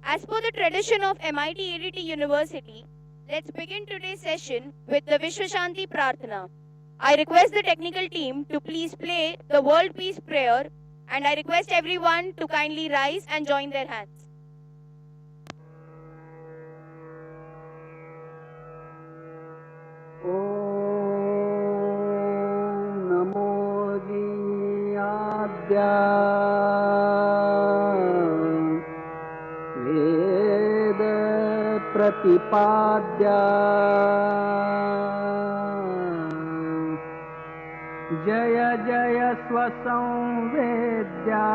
As per the tradition of MIT ADT University, let's begin today's session with the Vishwashanti Prarthana. I request the technical team to please play the World Peace Prayer, and I request everyone to kindly rise and join their hands. वेद प्रतिपाद्या जय जय स्वसंवेद्या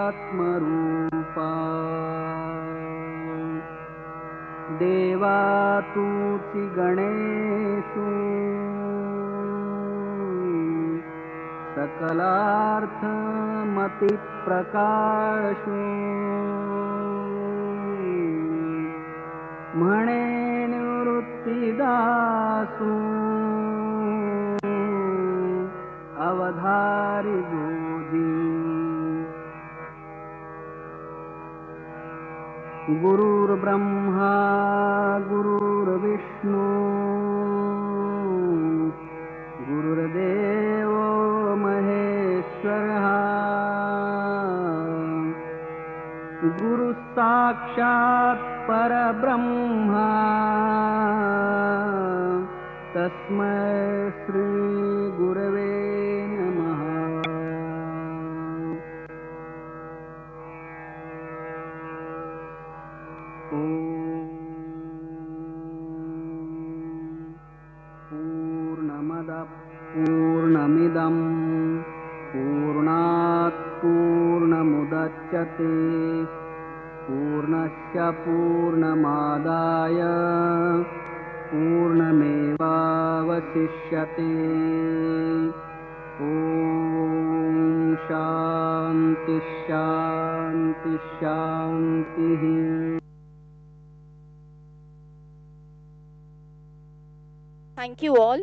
आत्मरूपा देवा तूचि गणेषु सकलार्थमतिप्रकाशु म्हणे निवृत्तिदासु अवधारि गोदी गुरुर्ब्रह्मा गुरुर्विष्णु गुरुर्देवो महेश्वरः गुरुः साक्षात् परब्रह्मा तस्मै श्री गुरवे नमः। पूर्णमदः पूर्णमिदं पूर्णात् पूर्णमुदच्यते पूर्णस्य पूर्णमादाय पूर्णमेवावशिष्यते। ॐ शान्ति शान्ति शान्तिः। Thank you all.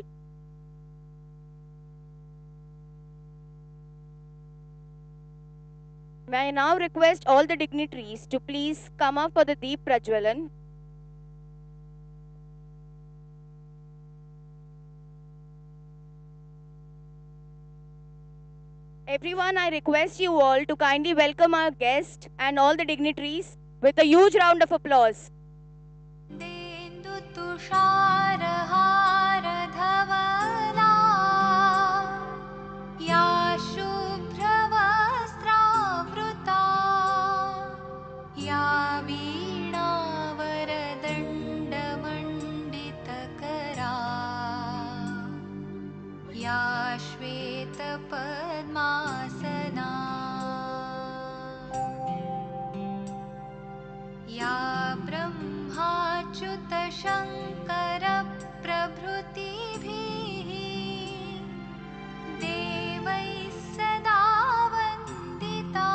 May I now request all the dignitaries to please come up for the Deep Prajwalan. Everyone, I request you all to kindly welcome our guest and all the dignitaries with a huge round of applause. या शुभ्रवस्त्रावृता या वीणावरदण्डमण्डितकरा या श्वेतपद्मासना या ब्रह्माच्युतशङ्करप्रभृतिभिः देवैः सदा वन्दिता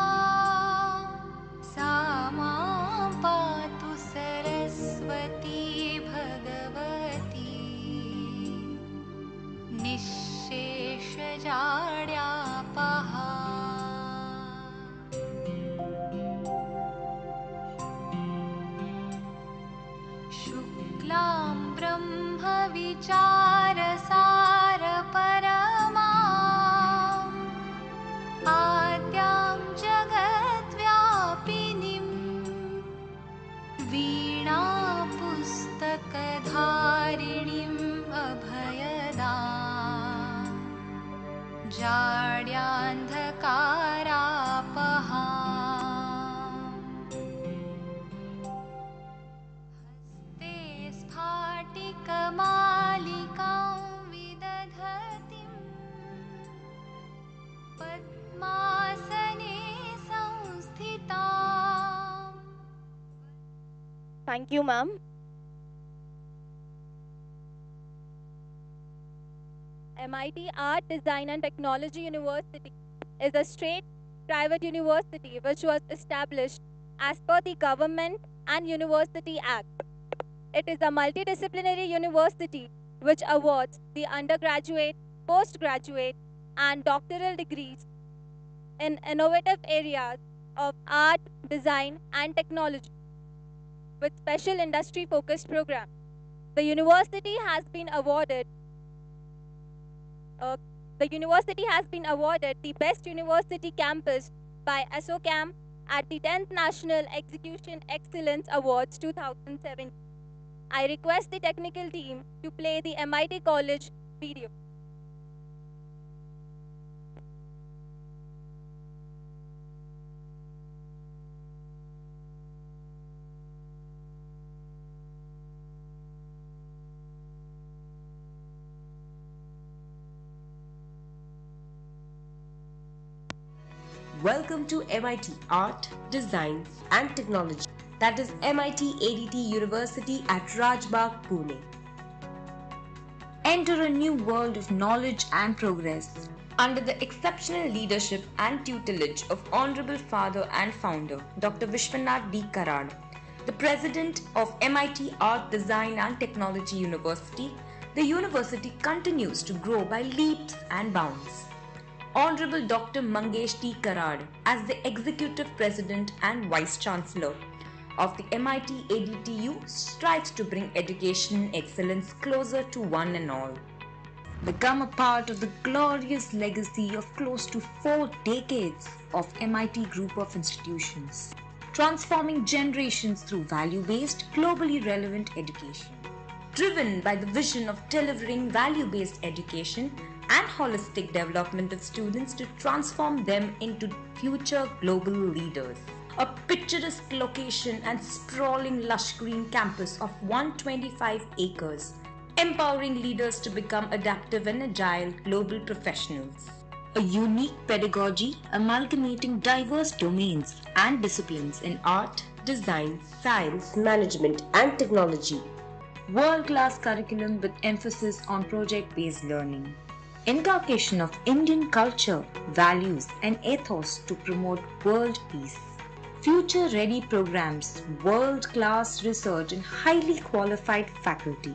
सा मां पातु सरस्वती भगवती निःशेषजाड्यापहा। शुक्लां ब्रह्मविचारसारपरमा आद्यां जगद्व्यापिनीं वीणापुस्तकधारिणीम् अभयदां जाड्यान्धकारापहा। हस्ते स्फाटिकमालिकां विदधतीं पद्मासने संस्थिता। Thank you, ma'am. MIT Art, Design and Technology University is a straight private university which was established as per the Government and University Act. It is a multidisciplinary university which awards the undergraduate, postgraduate and doctoral degrees in innovative areas of art, design, and technology with special industry focused programs. The university has been awarded uh, the Best University Campus by ASSOCHAM at the 10th National Execution Excellence Awards 2017. I request the technical team to play the MIT College video. Welcome to MIT Art, Design and Technology, that is MIT ADT University at Rajbagh, Pune. Enter a new world of knowledge and progress under the exceptional leadership and tutelage of Honorable Father and Founder Dr. Vishwanath D. Karad, the President of MIT Art, Design and Technology University. The university continues to grow by leaps and bounds. Honorable Dr. Mangesh T. Karad as the Executive President and Vice Chancellor of the MIT ADTU strives to bring education excellence closer to one and all. Become a part of the glorious legacy of close to 4 decades of MIT Group of Institutions, transforming generations through value-based, globally relevant education. Driven by the vision of delivering value-based education and holistic development of students to transform them into future global leaders. A picturesque location and sprawling lush green campus of 125 acres, empowering leaders to become adaptive and agile global professionals. A unique pedagogy amalgamating diverse domains and disciplines in art, design, science, management and technology. World-class curriculum with emphasis on project-based learning. Inculcation of Indian culture, values and ethos to promote world peace. Future-ready programs, world-class research and highly qualified faculty.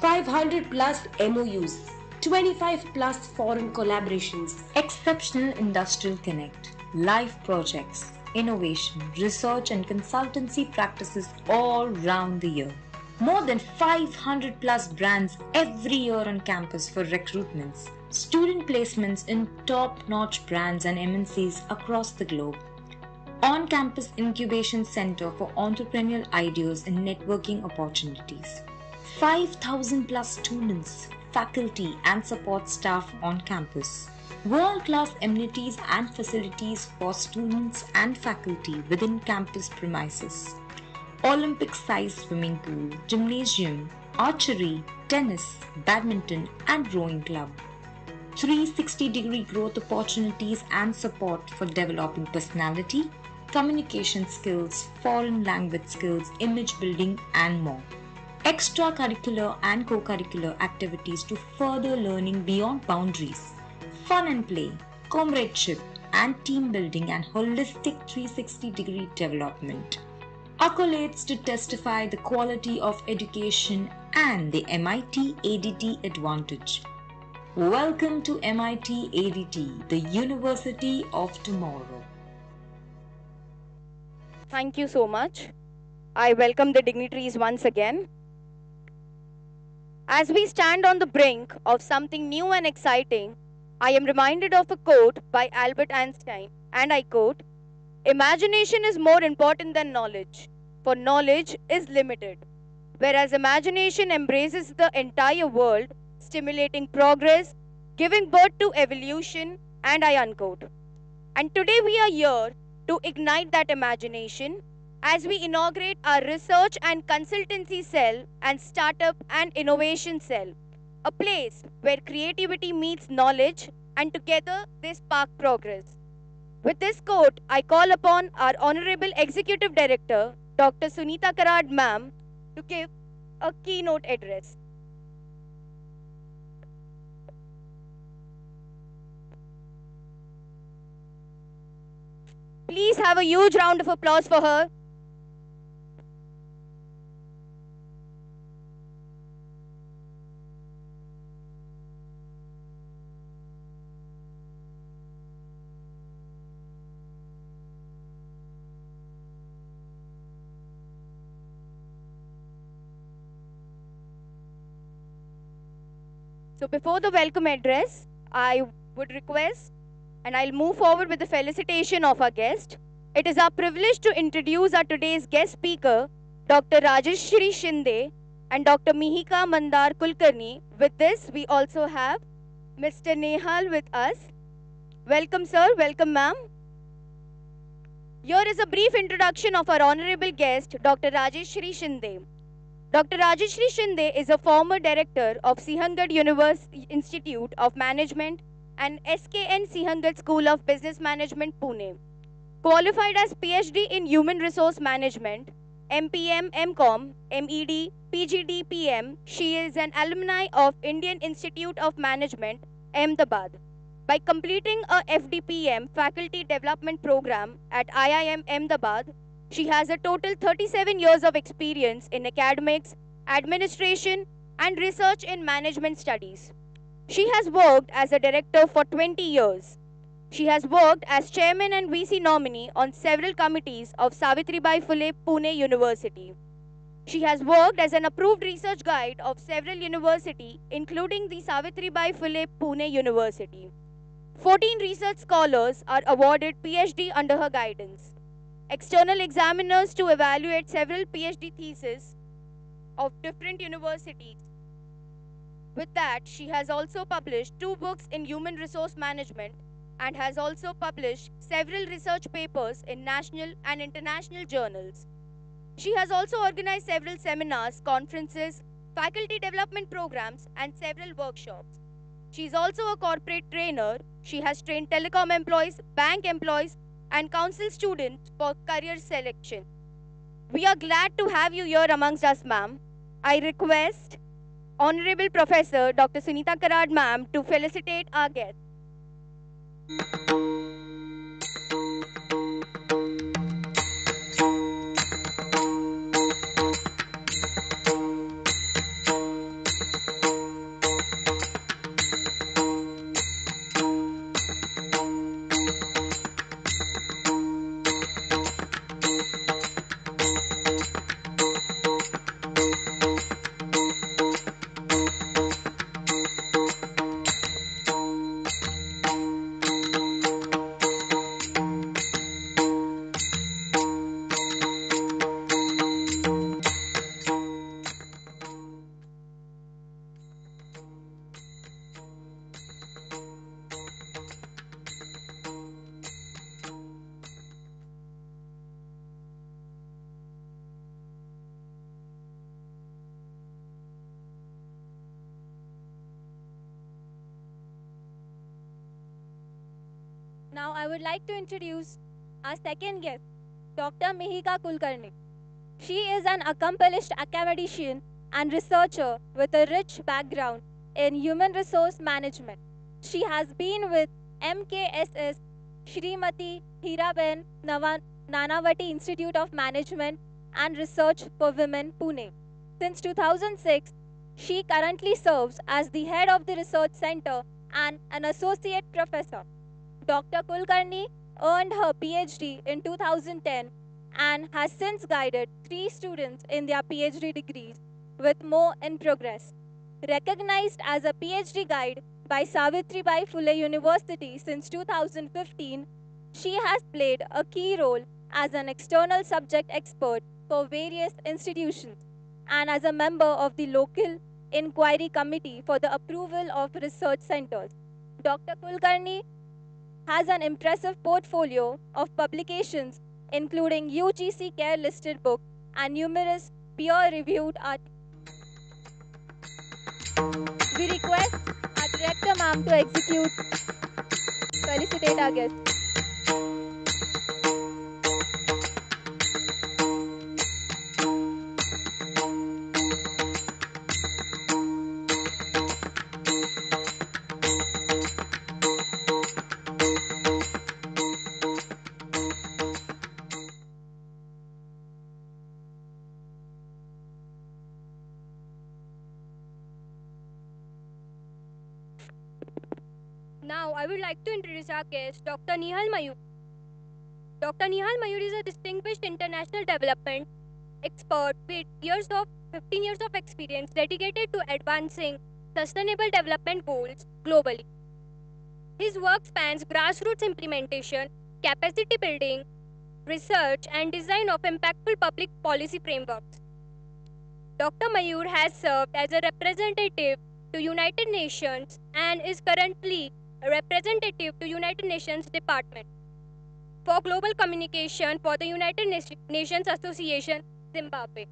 500 plus MOUs, 25 plus foreign collaborations, exceptional industrial connect, live projects, innovation, research and consultancy practices all round the year. More than 500 plus brands every year on campus for recruitments. Student placements in top-notch brands and MNCs across the globe. On-campus incubation center for entrepreneurial ideas and networking opportunities. 5,000 plus students, faculty and support staff on campus. World-class amenities and facilities for students and faculty within campus premises. Olympic-sized swimming pool, gymnasium, archery, tennis, badminton and rowing club. 360-degree growth opportunities and support for developing personality, communication skills, foreign language skills, image building and more. Extracurricular and co-curricular activities to further learning beyond boundaries, fun and play, comradeship and team building and holistic 360-degree development. Accolades to testify the quality of education and the MIT ADT advantage. Welcome to MIT ADT, the University of Tomorrow. Thank you so much. I welcome the dignitaries once again. As we stand on the brink of something new and exciting, I am reminded of a quote by Albert Einstein, and I quote, "Imagination is more important than knowledge, for knowledge is limited, whereas imagination embraces the entire world, stimulating progress, giving birth to evolution," and I unquote. And today we are here to ignite that imagination as we inaugurate our research and consultancy cell and startup and innovation cell, a place where creativity meets knowledge and together they spark progress. With this quote, I call upon our Honorable Executive Director, Dr. Sunita Karad ma'am, to give a keynote address. Please have a huge round of applause for her. So before the welcome address, I would request and I'll move forward with the felicitation of our guest. It is our privilege to introduce our today's guest speaker, Dr. Rajeshri Shinde and Dr. Mihika Mandar Kulkarni. With this, we also have Mr. Nehal with us. Welcome, sir. Welcome, ma'am. Here is a brief introduction of our honorable guest, Dr. Rajeshri Shinde. Dr. Rajeshri Shinde is a former director of Sihangad University Institute of Management and SKN Sihangad School of Business Management, Pune. Qualified as PhD in Human Resource Management, MPM, MCOM, MED, PGD, PM, she is an alumni of Indian Institute of Management, Ahmedabad. By completing a FDPM Faculty Development Program at IIM Ahmedabad, she has a total 37 years of experience in academics, administration, and research in management studies. She has worked as a director for 20 years. She has worked as chairman and VC nominee on several committees of Savitribai Phule Pune University. She has worked as an approved research guide of several universities, including the Savitribai Phule Pune University. 14 research scholars are awarded PhD under her guidance. External examiners to evaluate several PhD theses of different universities. With that, she has also published 2 books in human resource management and has also published several research papers in national and international journals. She has also organized several seminars, conferences, faculty development programs, and several workshops. She is also a corporate trainer. She has trained telecom employees, bank employees, and council students for career selection. We are glad to have you here amongst us, ma'am. I request Honorable Professor Dr. Sunita Karad, ma'am, to felicitate our guest. Now I would like to introduce our second guest, Dr. Mihika Kulkarni. She is an accomplished academician and researcher with a rich background in human resource management. She has been with MKSS Shrimati Hiraben Nanavati Institute of Management and Research for Women, Pune. Since 2006, she currently serves as the head of the research center and an associate professor. Dr. Kulkarni earned her PhD in 2010 and has since guided 3 students in their PhD degrees, with more in progress. Recognized as a PhD guide by Savitribai Phule University since 2015, she has played a key role as an external subject expert for various institutions and as a member of the local inquiry committee for the approval of research centers. Dr. Kulkarni has an impressive portfolio of publications, including UGC Care listed book and numerous peer-reviewed articles. We request our director ma'am to felicitate our guest. Now, I would like to introduce our guest, Dr. Nihal Mayur. Dr. Nihal Mayur is a distinguished international development expert with 15 years of experience dedicated to advancing Sustainable Development Goals globally. His work spans grassroots implementation, capacity building, research, and design of impactful public policy frameworks. Dr. Mayur has served as a representative to United Nations and is currently a representative to United Nations Department for Global Communication for the United Nations Association, Zimbabwe.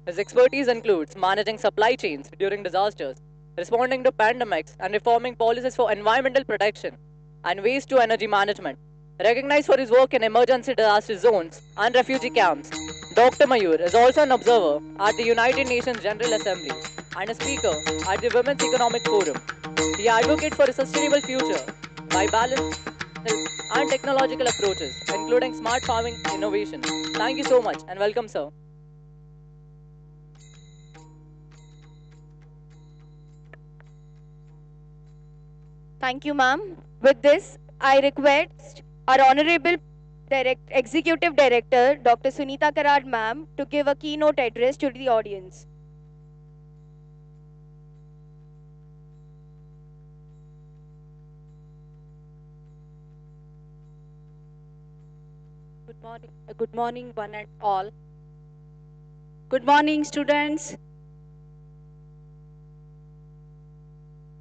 His expertise includes managing supply chains during disasters, responding to pandemics, and reforming policies for environmental protection and waste to energy management. Recognized for his work in emergency disaster zones and refugee camps, Dr. Mayur is also an observer at the United Nations General Assembly and a speaker at the Women's Economic Forum. He advocates for a sustainable future by balanced and technological approaches, including smart farming innovation. Thank you so much and welcome, sir. Thank you, ma'am. With this, I request our Honorable Executive Director, Dr. Sunita Karad, ma'am, to give a keynote address to the audience. Good morning, one and all. Good morning, students.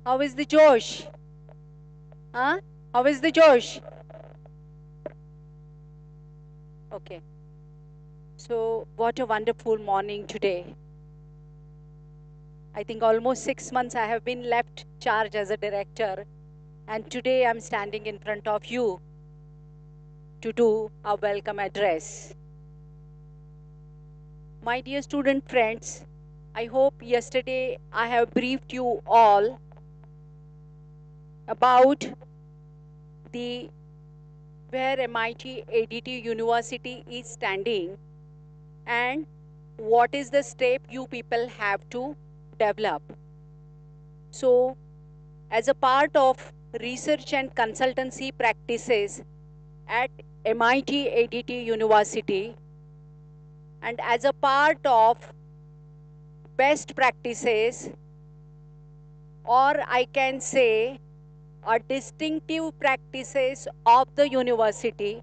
How is the Josh? Huh? How is the Josh? Okay. So, what a wonderful morning today. I think almost 6 months I have been left charge as a director, and today I'm standing in front of you to do a welcome address. My dear student friends, I hope yesterday I have briefed you all about where MIT ADT University is standing and what is the step you people have to develop. So, as a part of research and consultancy practices at MIT ADT University, and as a part of best practices, or I can say a distinctive practices of the university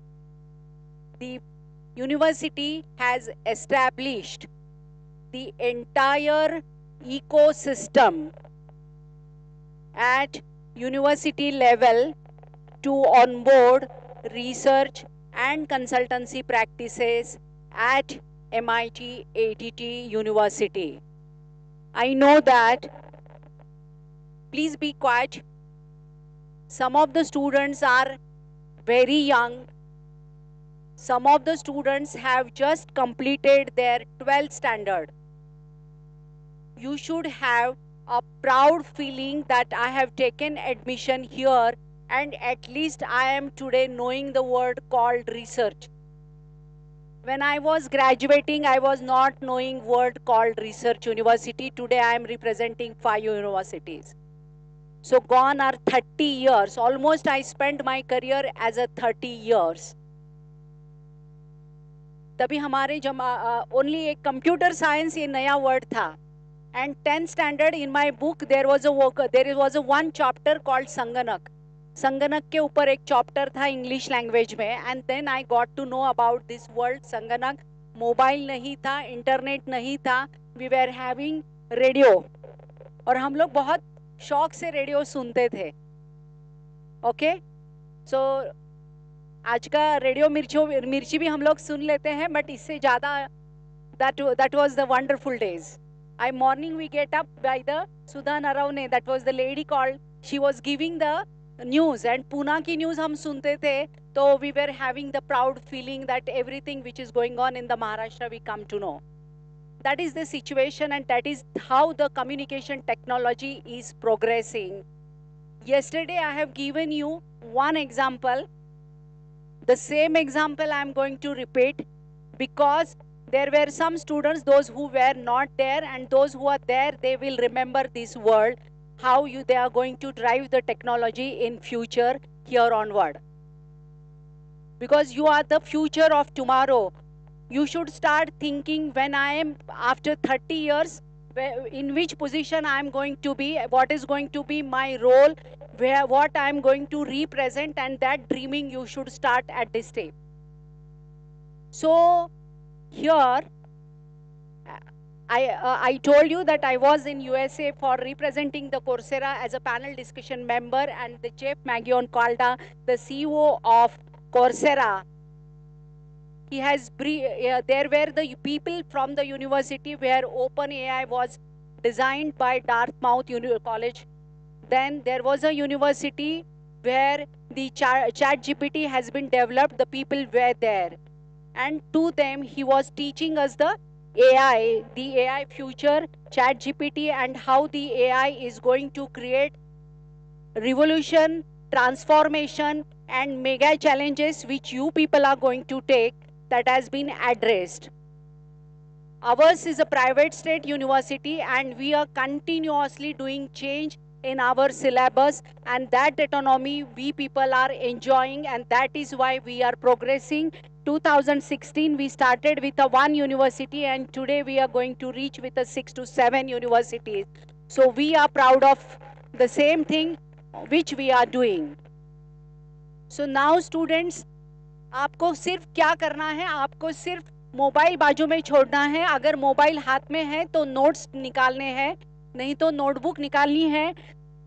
has established the entire ecosystem at university level to onboard research and consultancy practices at MIT ADT University. I know that, please be quiet, some of the students are very young. Some of the students have just completed their 12th standard. You should have a proud feeling that I have taken admission here and at least I am today knowing the word called research. When I was graduating, I was not knowing word called research university. Today I am representing 5 universities. So gone are 30 years. Almost I spent my career as a 30 years. तभी हमारे only एक computer science ये नया word था. And 10th standard in my book there was a one chapter called Sanganak. संगणक के ऊपर एक चैप्टर था इंग्लिश लैंग्वेज में and then I got to know about this word संगणक. मोबाइल नहीं था, इंटरनेट नहीं था, वी वर हैविंग रेडियो और हम लोग बहुत शौक से रेडियो सुनते थे. ओके सो आज का रेडियो मिर्ची भी हम लोग सुन लेते हैं बट इससे ज़्यादा that was the wonderful days. Morning we get up by the Sudha Naravne, that was the lady called, she was giving the news and Pune की news हम सुनते थे तो we were having the proud feeling that everything which is going on in the Maharashtra we come to know. That is the situation and that is how the communication technology is progressing. Yesterday I have given you one example. The same example I am going to repeat because there were some students, those who were not there and those who are there, they will remember this word, how they are going to drive the technology in future here onward. Because you are the future of tomorrow. You should start thinking when I am after 30 years, in which position I am going to be, what is going to be my role, what I am going to represent, and that dreaming you should start at this stage. So here, I told you that I was in USA for representing the Coursera as a panel discussion member, and the Jeff Magion Calda, the CEO of Coursera, he has there were the people from the university where OpenAI was designed by Dartmouth College. Then there was a university where the ChatGPT has been developed. The people were there, and to them he was teaching us the AI future, ChatGPT, and how the AI is going to create revolution, transformation, and mega challenges which you people are going to take, that has been addressed. Ours is a private state university, and we are continuously doing change in our syllabus, and that autonomy we people are enjoying, and that is why we are progressing. 2016 we started with a one university, and today we are going to reach with a 6 to 7 universities. So we are proud of the same thing which we are doing. So now students, आपको सिर्फ क्या करना है, आपको सिर्फ mobile बाजू में छोड़ना है. अगर मोबाइल हाथ में है तो नोट्स निकालने हैं, नहीं तो नोटबुक निकालनी है.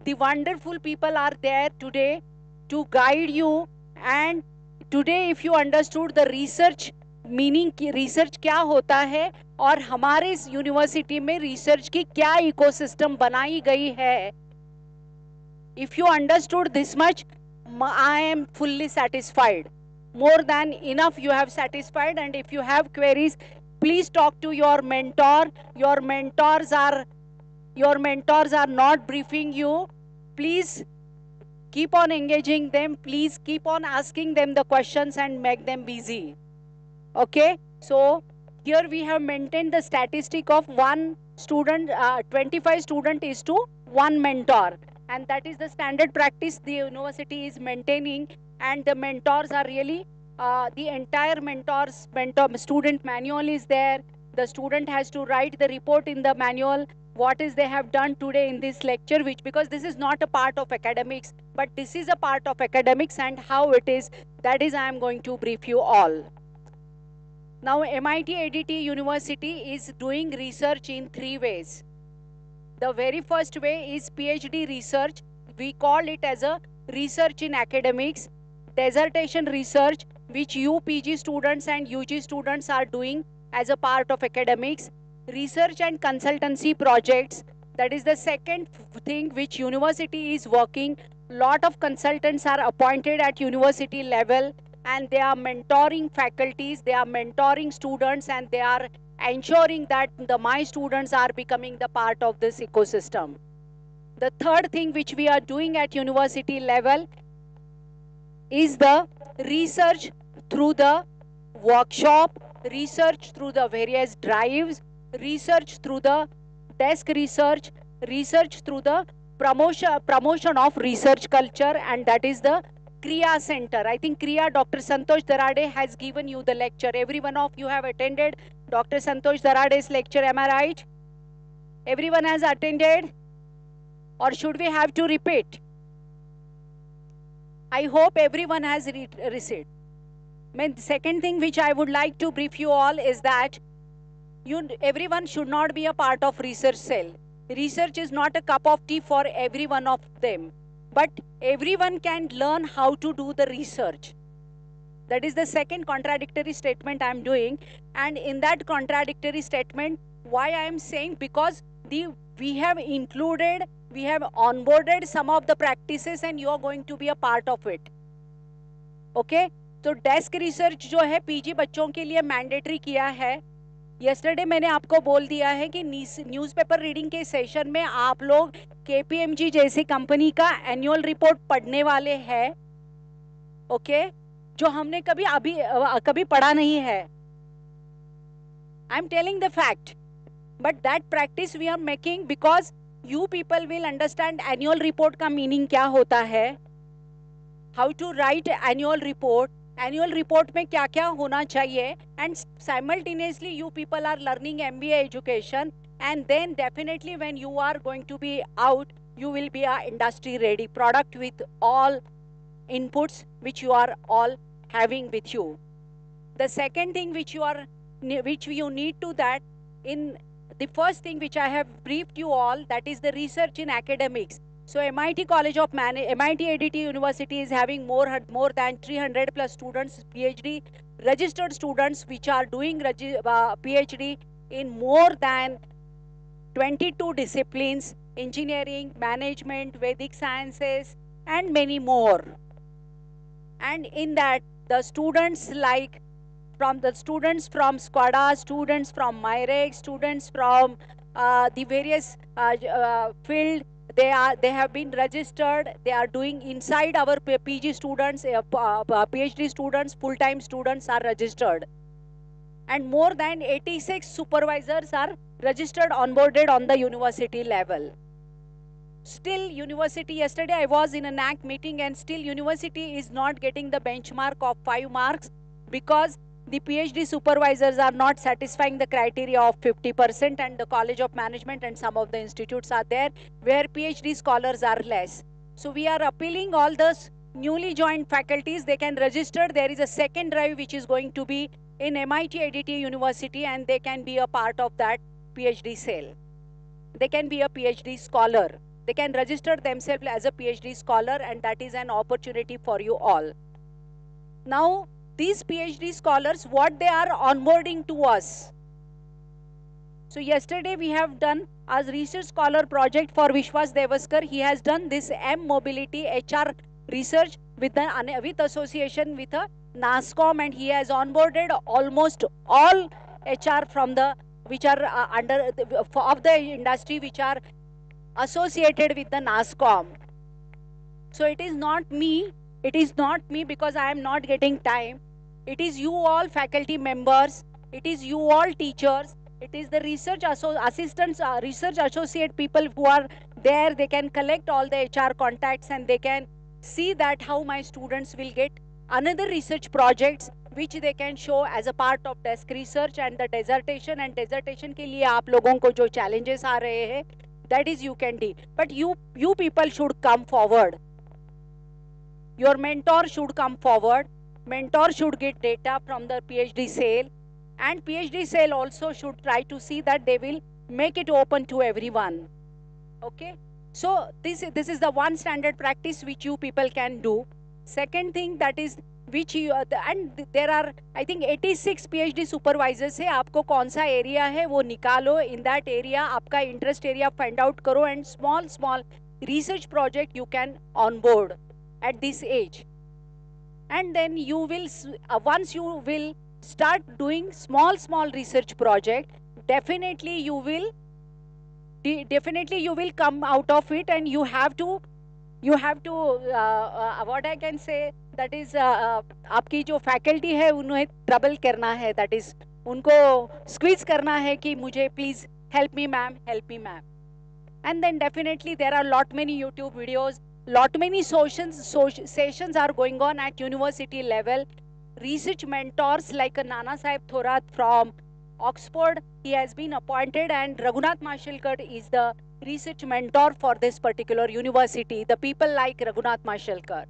The wonderful people are there today to guide you, and today if you understood the research meaning की रिसर्च क्या होता है और हमारे इस यूनिवर्सिटी में रिसर्च की क्या इकोसिस्टम बनाई गई है, if you understood this much, I am fully satisfied. More than enough you have satisfied. And if you have queries, please talk to your mentor. Your mentors are not briefing you. Please keep on engaging them. Please keep on asking them the questions and make them busy. Okay, so here we have maintained the statistic of one student, 25 student is to one mentor, and that is the standard practice the university is maintaining. And the mentors are really the entire mentor student manual is there. The student has to write the report in the manual what is they have done today in this lecture, which, because this is not a part of academics, but this is a part of academics, and how it is, that is I am going to brief you all. Now MIT ADT University is doing research in 3 ways. The very first way is PhD research. We call it as a research in academics, dissertation research, which you PG students and UG students are doing as a part of academics. Research and consultancy projects, that is the second thing which university is working. Lot of consultants are appointed at university level, and they are mentoring faculties, they are mentoring students, and they are ensuring that my students are becoming the part of this ecosystem. The third thing which we are doing at university level is the research through the workshop, research through the various drives, research through the desk research, research through the promotion of research culture, and that is the Kriya Center. I think Kriya, Dr. Santosh Darade has given you the lecture. Every one of you have attended Dr. Santosh Darade's lecture, am I right? Everyone has attended? Or should we have to repeat? I hope everyone has received. The second thing which I would like to brief you all is that everyone should not be a part of research cell. Research is not a cup of tea for every one of them, but everyone can learn how to do the research. That is the second contradictory statement I am doing. And in that contradictory statement, why I am saying, because we have included, we have onboarded some of the practices, and you are going to be a part of it. Okay, तो desk research जो है PG बच्चों के लिए mandatory किया है. Yesterday मैंने आपको बोल दिया है कि न्यूज़पेपर रीडिंग के सेशन में आप लोग केपीएमजी जैसी कंपनी का एनुअल रिपोर्ट पढ़ने वाले हैं. ओके, जो हमने कभी पढ़ा नहीं है. I am telling the fact, but that practice we are making because you people will understand annual report का मीनिंग क्या होता है, how to write annual report, annual report में क्या क्या होना चाहिए, and simultaneously you people are learning MBA education, and then definitely when you are going to be out, you will be a industry ready product with all inputs which you are all having with you. The second thing which you need to that, in the first thing which I have briefed you all, that is the research in academics. So MIT MIT ADT University is having more than 300 plus students, PhD registered students, which are doing PhD in more than 22 disciplines: engineering, management, Vedic sciences, and many more. And in that, the students from SCODA, students from MyReg, students from the various field, they have been registered. They are doing inside our PG students, PhD students, full-time students are registered. And more than 86 supervisors are registered, onboarded on the university level. Still university, yesterday I was in a NAC meeting, and still university is not getting the benchmark of 5 marks, because the PhD supervisors are not satisfying the criteria of 50%, and the College of Management and some of the institutes are there where PhD scholars are less. So we are appealing all those newly joined faculties, they can register. There is a second drive which is going to be in MIT ADT University, and they can be a part of that PhD sale. They can be a PhD scholar. They can register themselves as a PhD scholar, and that is an opportunity for you all. Now, these PhD scholars, what they are onboarding to us. So yesterday we have done as research scholar project for Vishwas Devaskar. He has done this M Mobility HR research with association with a NASCOM, and he has onboarded almost all HR from the which are of the industry which are associated with the NASCOM. So it is not me because I am not getting time. It is you all faculty members, it is you all teachers, it is the research assistants, research associate people who are there. They can collect all the HR contacts, and they can see that how my students will get another research projects which they can show as a part of desk research and the dissertation. And dissertation के लिए आप लोगों को जो challenges आ रहे हैं, that is you can do. But you people should come forward. Your mentor should come forward. Mentor should get data from the PhD sale, and PhD sale also should try to see that they will make it open to everyone. Okay, so this is the one standard practice which you people can do. Second thing, that is which you and there are I think 86 PhD supervisors है. आपको कौन सा area है वो निकालो. In that area आपका interest area find out करो, and small research project you can onboard at this age. And then you will once you will start doing small research project, definitely you will come out of it, and you have to what I can say, that is आपकी जो faculty है उन्हें trouble करना है, that is उनको squeeze करना है कि मुझे please help me ma'am. And then definitely there are lot many YouTube videos, lot many sessions are going on at university level. Research mentors like Nana Sahib Thorat from Oxford, he has been appointed, and Raghunath Mashelkar is the research mentor for this particular university. The people like Raghunath Mashelkar.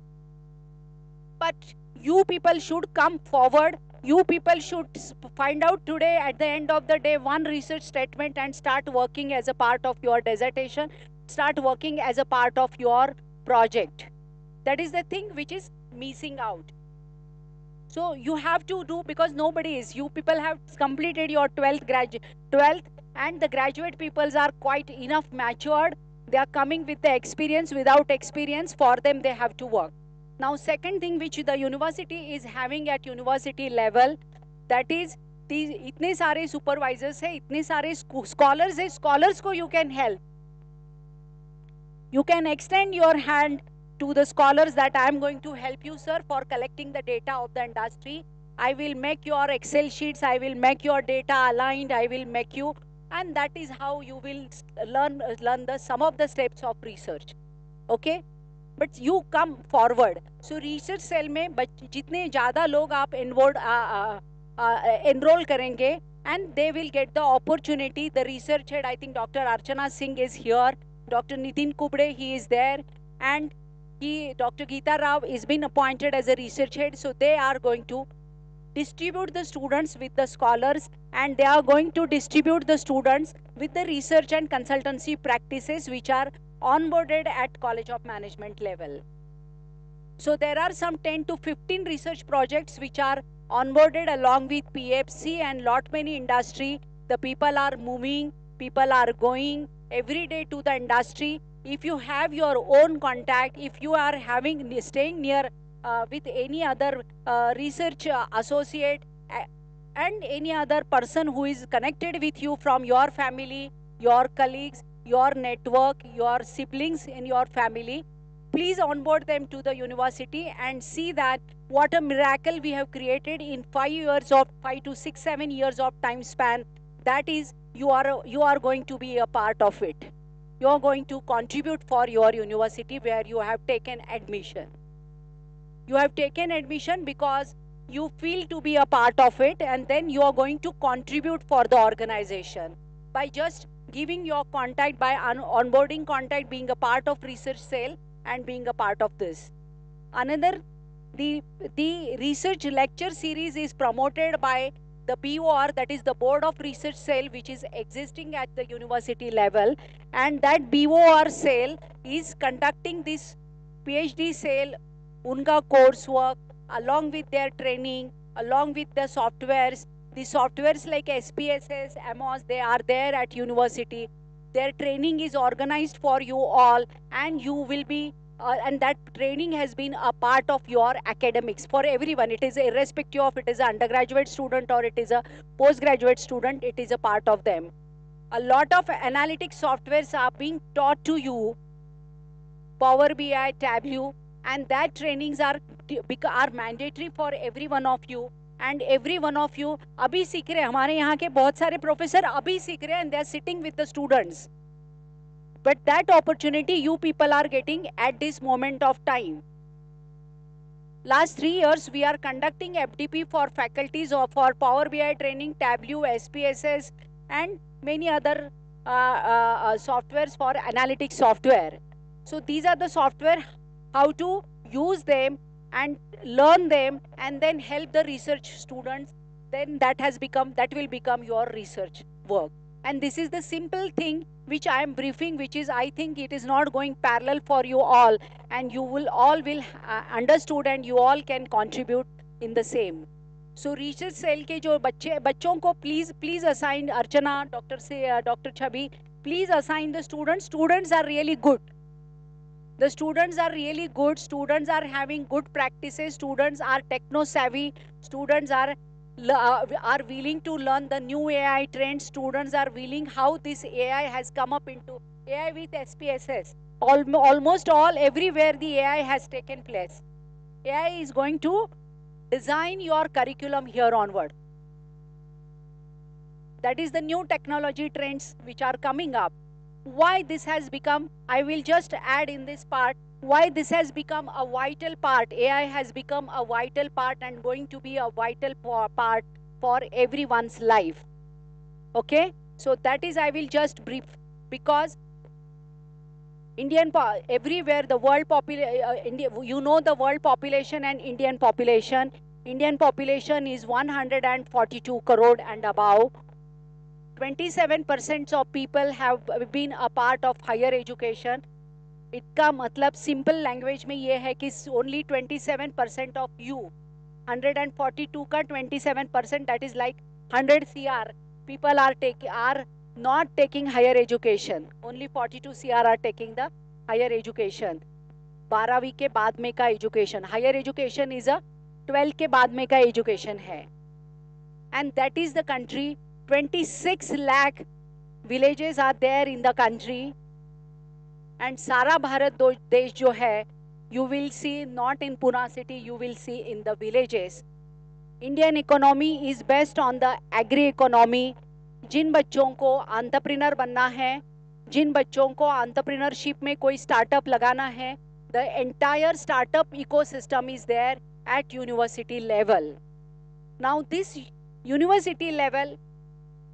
But you people should come forward. You people should find out today at the end of the day one research statement and start working as a part of your dissertation. Start working as a part of your project. That is the thing which is missing out. So you have to do, because nobody is. You people have completed your 12th, and the graduate peoples are quite enough matured. They are coming with the experience. Without experience, for them they have to work. Now second thing which the university is having at university level, that is these इतने सारे supervisors है, इतने सारे scholars है, scholars को you can help. You can extend your hand to the scholars that I am going to help you, sir, for collecting the data of the industry. I will make your Excel sheets, I will make your data aligned, I will make you, and that is how you will learn some of the steps of research. Okay. but you come forward. So research cell में जितने ज़्यादा लोग आप enroll करेंगे, and they will get the opportunity. The research head, I think Dr. Archana Singh is here, Dr. Nitin Kubde, he is there, and Dr. Geeta Rao is been appointed as a research head. So they are going to distribute the students with the scholars, and they are going to distribute the students with the research and consultancy practices which are onboarded at College of Management level. So there are some 10 to 15 research projects which are onboarded along with PFC and lot many industry. The people are moving, people are going every day to the industry. If you have your own contact, if you are staying near with any other research associate and any other person who is connected with you from your family, your colleagues, your network, your siblings in your family, please onboard them to the university and see that what a miracle we have created in 5 to 6, 7 years of time span. That is, you are going to be a part of it. You are going to contribute for your university where you have taken admission. You have taken admission because you feel to be a part of it, and then you are going to contribute for the organization by just giving your contact, by onboarding contact, being a part of research cell and being a part of this. Another, the research lecture series is promoted by the BOR, that is the Board of Research Cell, which is existing at the university level, and that BOR cell is conducting this PhD cell, unka coursework, along with their training, along with the softwares. The softwares like SPSS, AMOS, they are there at university. Their training is organized for you all, and you will be and that training has been a part of your academics for everyone. It is irrespective of it is an undergraduate student or it is a postgraduate student, it is a part of them. A lot of analytic softwares are being taught to you, Power BI, Tableau, and that trainings are mandatory for every one of you. And every one of you अभी सीख रहे, हमारे यहाँ के बहुत सारे professor अभी सीख रहे, and they are sitting with the students. But that opportunity you people are getting at this moment of time. Last 3 years, we are conducting FDP for faculties or for Power BI training, Tableau, SPSS, and many other softwares for analytics software. So these are the software, how to use them and learn them and then help the research students. Then that will become your research work. And this is the simple thing which I am briefing, which is I think it is not going parallel for you all, and you will all understood and you all can contribute in the same. So research cell के जो बच्चों को please assign, Archana, Dr. Chabi, please assign the students. Students are really good. The students are really good. Students are having good practices. Students are techno savvy. Students are willing to learn the new AI trends. Students are willing how this AI has come up into AI with SPSS. Almost all, everywhere the AI has taken place. AI is going to design your curriculum here onward. That is the new technology trends which are coming up. Why this has become, I will just add in this part, why this has become a vital part. AI has become a vital part and going to be a vital part for everyone's life. Okay, so that is, I will just brief, because everywhere the world population, you know the world population and Indian population. Indian population is 142 crore and above. 27% of people have been a part of higher education. इसका मतलब simple language में ये है कि only 27% of you, 142 का 27%, that is like 100 CR people are not taking higher education. Only 42 CR are taking the higher education. 12वीं के बाद में का education. Higher education is a 12 के बाद में का education है. And that is the country. 26 lakh villages are there in the country, and सारा भारत देश जो है, you will see not in Pune city, you will see in the villages. Indian economy is based on the agri economy. जिन बच्चों को entrepreneur बनना है, जिन बच्चों को entrepreneurship में कोई startup लगाना है, The entire startup ecosystem is there at university level. Now this university level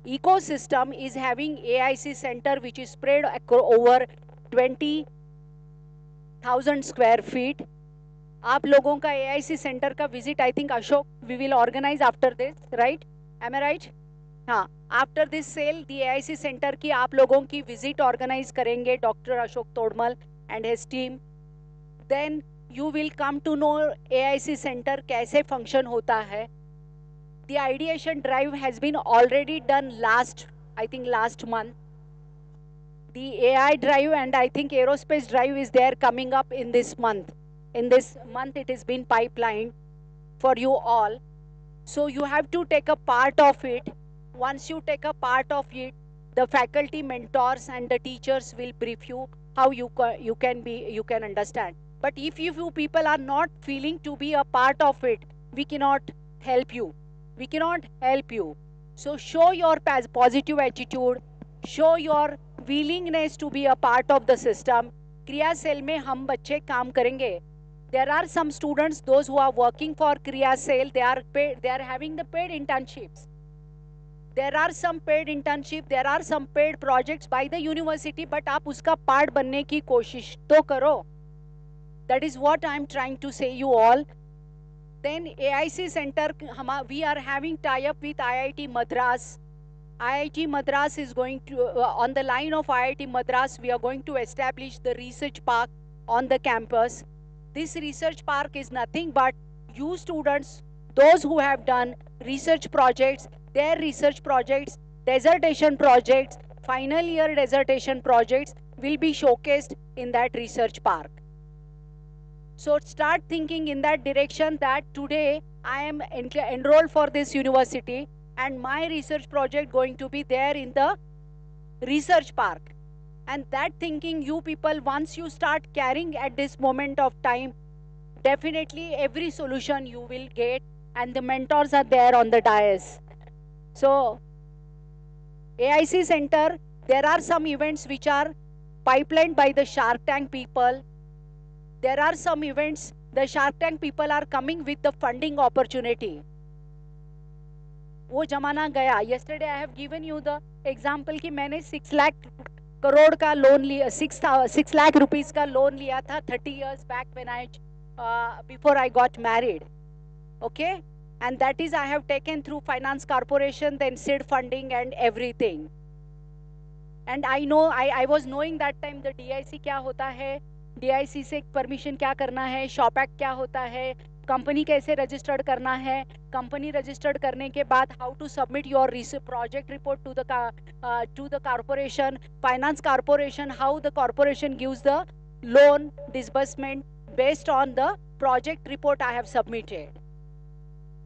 ecosystem is having AIC center which is spread over 20,000 square feet. आप लोगों का AIC center का visit I think Ashok we will organize after this, right? Am I right? हाँ, after this sale the AIC center की आप लोगों की visit organize करेंगे Dr. Ashok Todmal and his team. Then you will come to know AIC center कैसे function होता है. The ideation drive has been already done last month. The AI drive and I think aerospace drive is there coming up in this month. In this month it has been pipelined for you all. So you have to take a part of it. Once you take a part of it, the faculty mentors and the teachers will brief you how you can understand. But if you people are not feeling to be a part of it, we cannot help you. We cannot help you. So show your positive attitude, show your willingness to be a part of the system. Kriya Cell में हम बच्चे काम करेंगे. There are some students, those who are working for Kriya Cell, they are having the paid internships. There are some paid internship, there are some paid projects by the university, but आप उसका part बनने की कोशिश तो करो. That is what I am trying to say you all. Then AIC Center, we are having tie-up with IIT Madras. IIT Madras is going to, on the line of IIT Madras, we are going to establish the research park on the campus. This research park is nothing but you students, those who have done research projects, their research projects, dissertation projects, final year dissertation projects will be showcased in that research park. So start thinking in that direction that today I am enrolled for this university and my research project going to be there in the research park. And that thinking you people, once you start carrying at this moment of time, definitely every solution you will get and the mentors are there on the dais. So AIC Center, there are some events which are pipelined by the Shark Tank people. There are some events, the Shark Tank people are coming with the funding opportunity. वो जमाना गया. Yesterday I have given you the example कि मैंने 6 lakh crore का loan लिया, 6 lakh rupees का loan लिया था 30 years back when before I got married. Okay? And that is I have taken through Finance Corporation, then seed funding and everything. And I know, I was knowing that time the DIC क्या होता है, DIC से permission क्या करना है, shop act क्या होता है, कंपनी कैसे रजिस्टर्ड करना है, कंपनी रजिस्टर्ड करने के बाद how to submit your project report to the corporation, finance corporation, how the corporation gives the loan disbursement based on the project report I have submitted.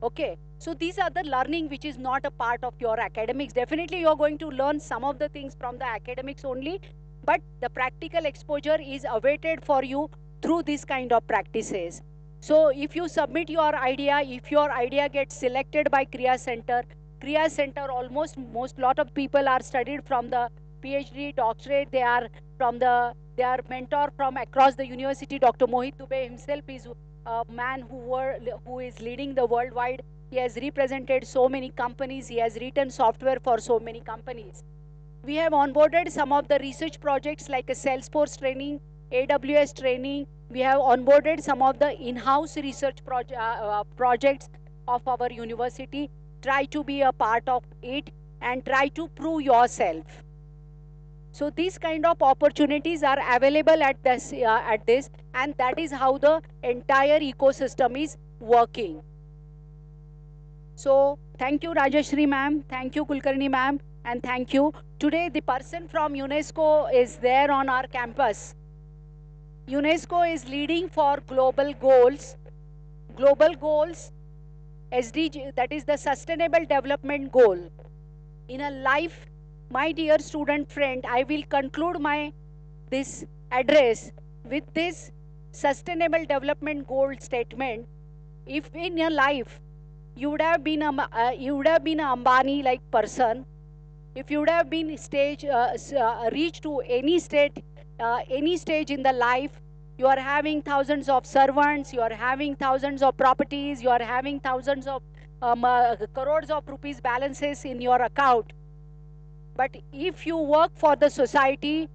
Okay, so these are the learning which is not a part of your academics. Definitely you are going to learn some of the things from the academics only, but the practical exposure is awaited for you through this kind of practices. So if you submit your idea, if your idea gets selected by Kriya Center almost lot of people are studied from the PhD, doctorate, they are mentor from across the university. Dr. Mohit Dubey himself is a man who is leading the worldwide. He has represented so many companies. He has written software for so many companies. We have onboarded some of the research projects like a Salesforce training, AWS training. We have onboarded some of the in-house research projects of our university. Try to be a part of it and try to prove yourself. So these kind of opportunities are available at this, and that is how the entire ecosystem is working. So thank you Rajashri ma'am, thank you Kulkarni ma'am, and thank you. Today the person from UNESCO is there on our campus. UNESCO is leading for global goals. Global goals, SDG, that is the Sustainable Development Goal. In a life, my dear student friend, I will conclude this address with this Sustainable Development Goal statement. If in your life you would have been an Ambani like person, if you would have been reached to any stage in the life, You are having thousands of servants, you are having thousands of properties, you are having thousands of crores of rupees balances in your account. But if you work for the society,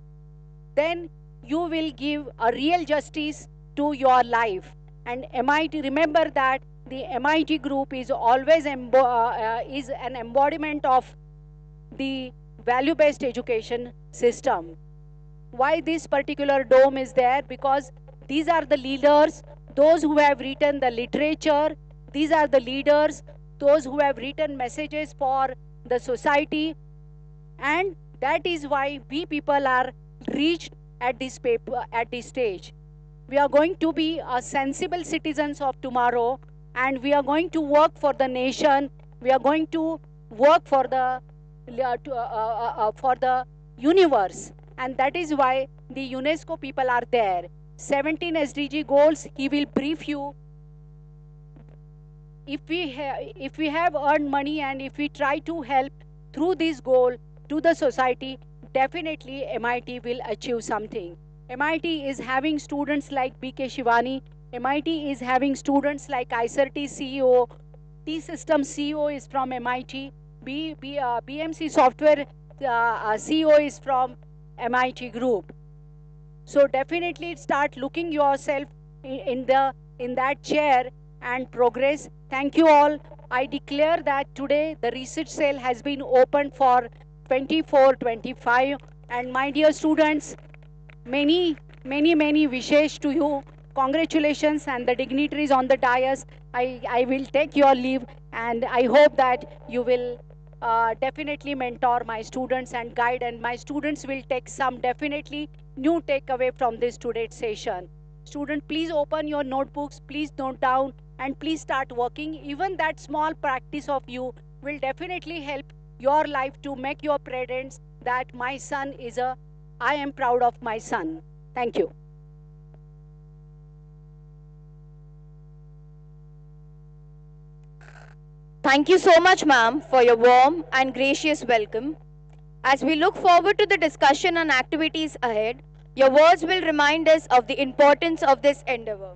then you will give a real justice to your life. And MIT, remember that the MIT group is always is an embodiment of the value-based education system. Why this particular dome is there? Because these are the leaders, those who have written the literature, these are the leaders, those who have written messages for the society, and that is why we people are reached at this paper, at this stage. We are going to be a sensible citizens of tomorrow, and we are going to work for the nation. We are going to work for the universe, and that is why the UNESCO people are there. 17 SDG goals. He will brief you. If we have earned money and if we try to help through this goal to the society, definitely MIT will achieve something. MIT is having students like BK Shivani. MIT is having students like ICERT CEO. T-System CEO is from MIT. BMC Software CEO is from MIT Group. So definitely start looking yourself in that chair and progress. Thank you all. I declare that today the research cell has been opened for 24-25. And my dear students, many wishes to you. Congratulations, and the dignitaries on the dais. I will take your leave, and I hope that you will definitely mentor my students and guide, and my students will take some definitely new takeaway from this today's session. Student, please open your notebooks, please note down, and please start working. Even that small practice of you will definitely help your life to make your parents that my son is I am proud of my son. Thank you. Thank you so much, ma'am, for your warm and gracious welcome. As we look forward to the discussion and activities ahead, your words will remind us of the importance of this endeavor.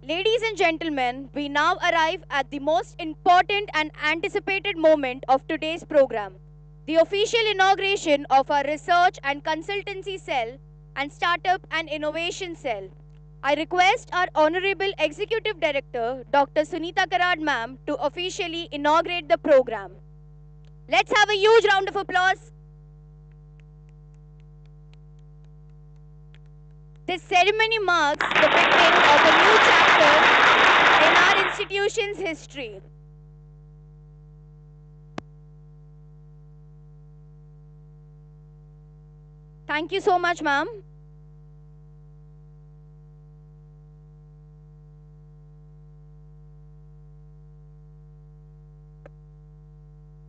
Ladies and gentlemen, we now arrive at the most important and anticipated moment of today's program, the official inauguration of our Research and Consultancy Cell and Startup and Innovation Cell. I request our Honorable Executive Director, Dr. Sunita Karad ma'am, to officially inaugurate the program. Let's have a huge round of applause. This ceremony marks the beginning of a new chapter in our institution's history. Thank you so much, ma'am.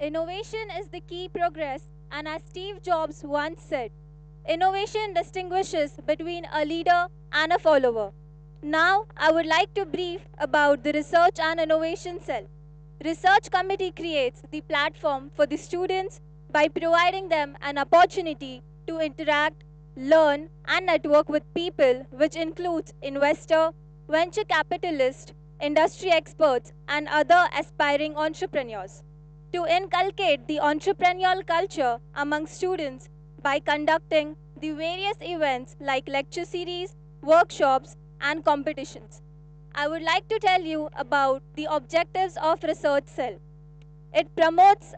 Innovation is the key progress, and as Steve Jobs once said, innovation distinguishes between a leader and a follower. Now, I would like to brief about the Research and Innovation Cell. Research Committee creates the platform for the students by providing them an opportunity to interact, learn, and network with people, which includes investor, venture capitalists, industry experts, and other aspiring entrepreneurs. To inculcate the entrepreneurial culture among students by conducting the various events like lecture series, workshops, and competitions. I would like to tell you about the objectives of Research Cell. It promotes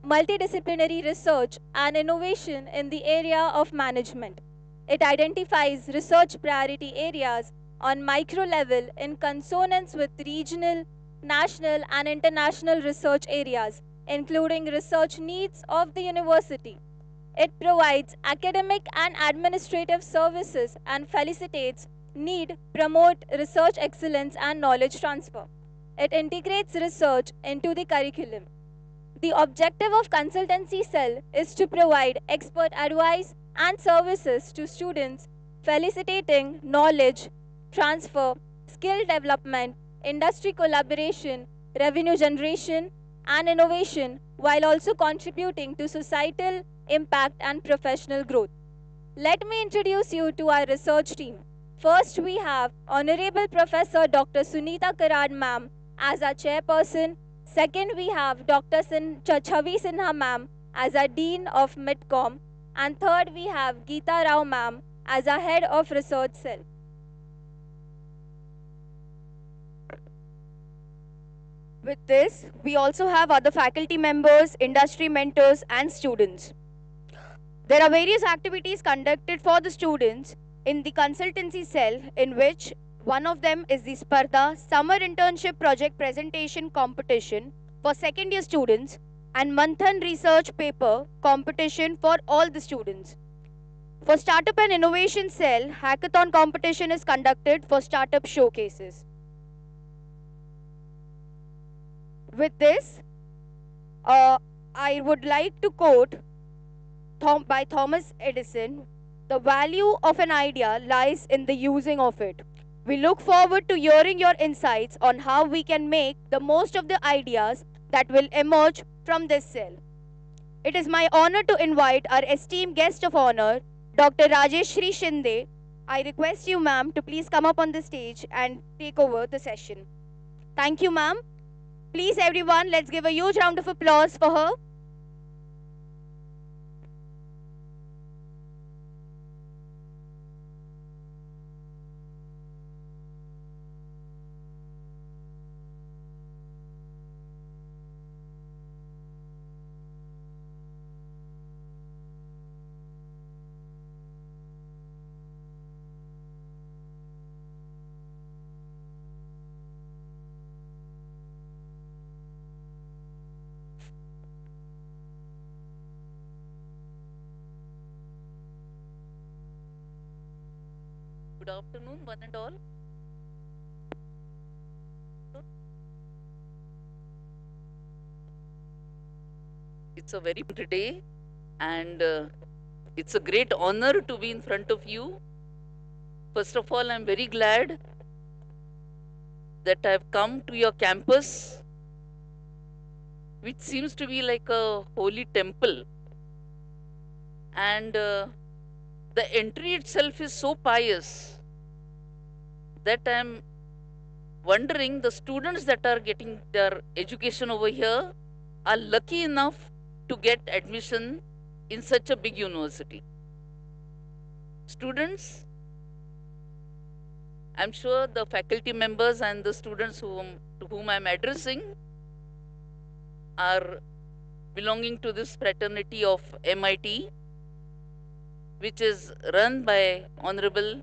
multidisciplinary research and innovation in the area of management. It identifies research priority areas on micro level in consonance with regional, national, and international research areas, including research needs of the university. It provides academic and administrative services and facilitates need, promote research excellence and knowledge transfer. It integrates research into the curriculum. The objective of Consultancy Cell is to provide expert advice and services to students, facilitating knowledge transfer, skill development, industry collaboration, revenue generation, and innovation, while also contributing to societal impact and professional growth. Let me introduce you to our research team. First, we have Honorable Professor Dr. Sunita Karad ma'am as our chairperson. Second, we have Dr. Chavi Sinha ma'am as our dean of Midcom. And third, we have Geeta Rao ma'am as our head of research cell. With this, we also have other faculty members, industry mentors, and students. There are various activities conducted for the students in the consultancy cell, in which one of them is the Sparda Summer Internship Project Presentation Competition for second year students and Manthan Research Paper Competition for all the students. For Startup and Innovation Cell, Hackathon competition is conducted for startup showcases. With this, I would like to quote by Thomas Edison, "The value of an idea lies in the using of it." We look forward to hearing your insights on how we can make the most of the ideas that will emerge from this cell. It is my honor to invite our esteemed guest of honor, Dr. Rajeshri Shinde. I request you, ma'am, to please come up on the stage and take over the session. Thank you, ma'am. Please, everyone, let's give a huge round of applause for her. Good afternoon, one and all. It's a very good day, and it's a great honor to be in front of you. First of all, I'm very glad that I've come to your campus, which seems to be like a holy temple. And the entry itself is so pious that I'm wondering the students that are getting their education over here are lucky enough to get admission in such a big university. Students, I'm sure the faculty members and the students to whom I'm addressing are belonging to this fraternity of MIT, which is run by Honorable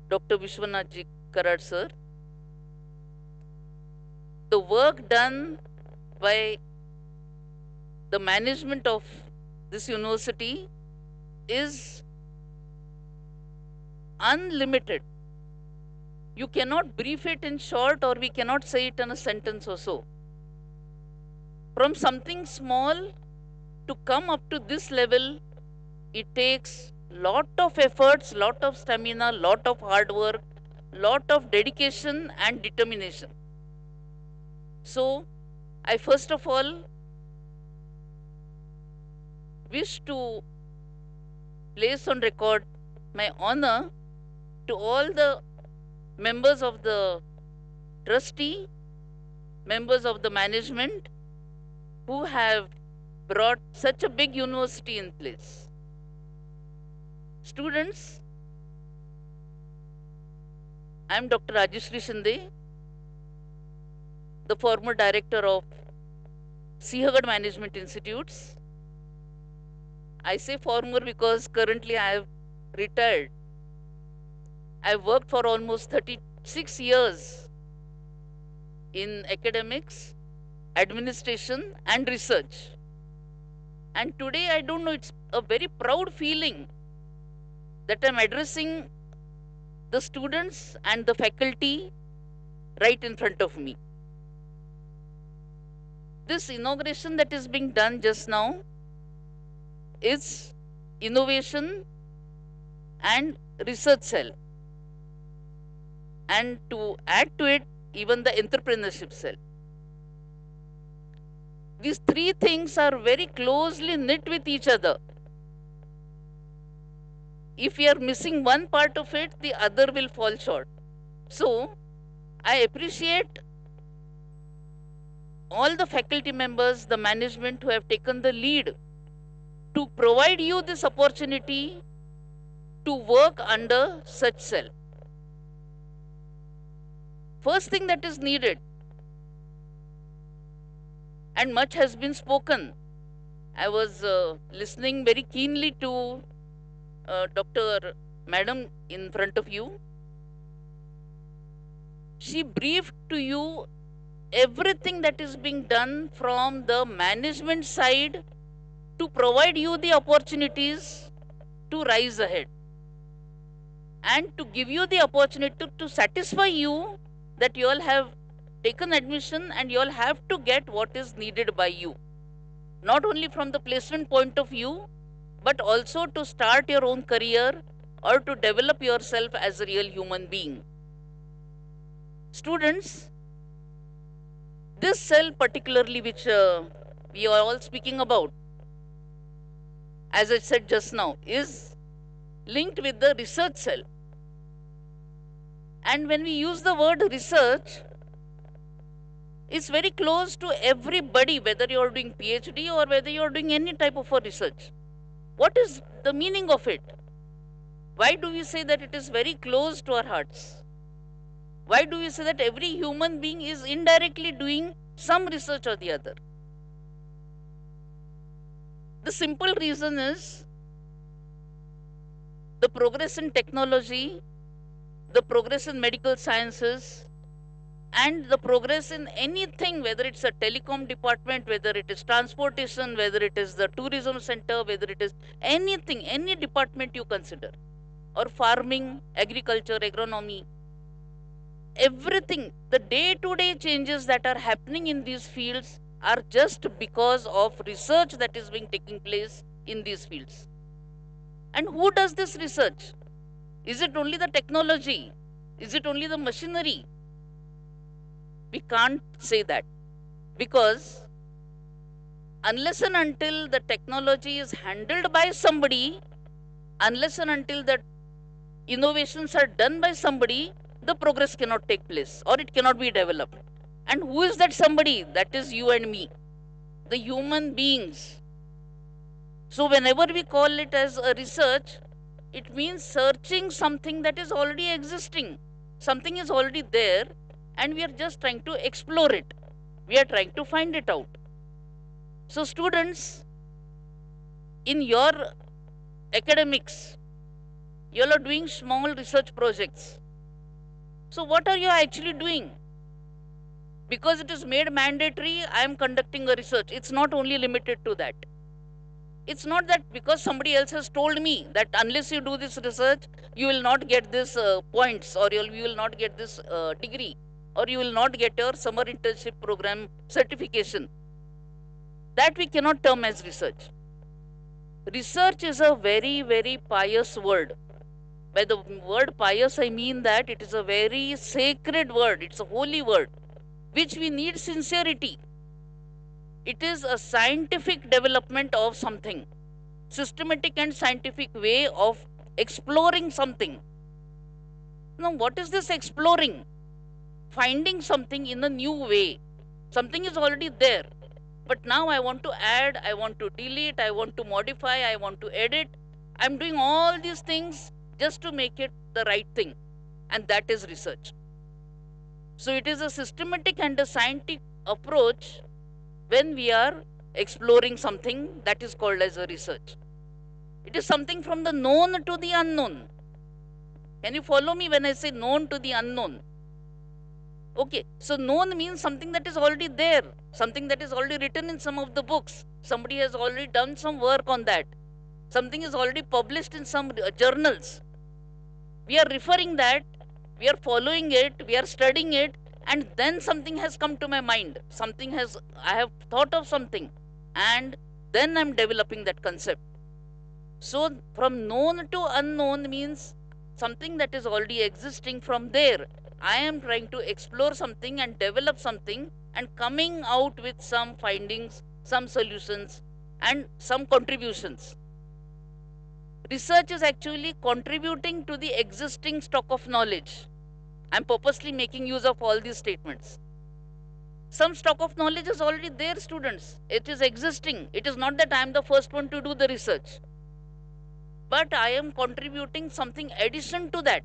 Dr. Vishwanath Ji Karad sir. The work done by the management of this university is unlimited. You cannot brief it in short, or we cannot say it in a sentence or so. From something small to come up to this level, it takes lot of efforts, lot of stamina, lot of hard work, lot of dedication and determination. So, I first of all wish to place on record my honor to all the members of the trustee, members of the management who have brought such a big university in place. Students, I am Dr. Rajeshri Shinde, the former director of Sihagad Management Institutes. I say former because currently I have retired. I worked for almost 36 years in academics, administration, and research. And today, I don't know, it's a very proud feeling that I'm addressing the students and the faculty right in front of me. This inauguration that is being done just now is innovation and research cell. And to add to it, even the entrepreneurship cell. These three things are very closely knit with each other. if we are missing one part of it, the other will fall short. So, I appreciate all the faculty members, the management who have taken the lead to provide you this opportunity to work under such cell. First thing that is needed, and much has been spoken. I was listening very keenly to Dr. Madam in front of you. She briefed to you everything that is being done from the management side to provide you the opportunities to rise ahead and to give you the opportunity to satisfy you that you all have taken admission and you all have to get what is needed by you, not only from the placement point of view, but also to start your own career or to develop yourself as a real human being. Students, this cell particularly which we are all speaking about, as I said just now, is linked with the research cell. And when we use the word research, it's very close to everybody, whether you're doing PhD or whether you're doing any type of a research. What is the meaning of it? Why do we say that it is very close to our hearts? Why do we say that every human being is indirectly doing some research or the other? The simple reason is the progress in technology, the progress in medical sciences, and the progress in anything, whether it's a telecom department, whether it is transportation, whether it is the tourism center, whether it is anything, any department you consider, or farming, agriculture, agronomy, everything, the day-to-day changes that are happening in these fields are just because of research that is being taking place in these fields. And who does this research? Is it only the technology? Is it only the machinery? We can't say that, because unless and until the technology is handled by somebody, unless and until the innovations are done by somebody, the progress cannot take place or it cannot be developed. And who is that somebody? That is you and me, the human beings. So whenever we call it as a research, it means searching something that is already existing. Something is already there and we are just trying to explore it. We are trying to find it out. So students, in your academics, you all are doing small research projects. So what are you actually doing? Because it is made mandatory, I am conducting a research. It's not only limited to that. It's not that because somebody else has told me that unless you do this research, you will not get this points, or you will not get this degree, or you will not get your summer internship program certification. That we cannot term as research. Research is a very, very pious word. By the word pious, I mean that it is a very sacred word. It's a holy word, which we need sincerity. It is a scientific development of something, systematic and scientific way of exploring something. Now, what is this exploring? Finding something in a new way. Something is already there, but now I want to add, I want to delete, I want to modify, I want to edit. I'm doing all these things just to make it the right thing, and that is research. So it is a systematic and a scientific approach when we are exploring something, that is called as a research. It is something from the known to the unknown. Can you follow me when I say known to the unknown? Okay, so known means something that is already there, something that is already written in some of the books. Somebody has already done some work on that. Something is already published in some journals. We are referring that, we are following it, we are studying it, and then something has come to my mind. I have thought of something, and then I'm developing that concept. So from known to unknown means something that is already existing. From there, I am trying to explore something and develop something and coming out with some findings, some solutions, and some contributions. Research is actually contributing to the existing stock of knowledge. I'm purposely making use of all these statements. Some stock of knowledge is already there, students. It is existing. It is not that I am the first one to do the research, but I am contributing something addition to that.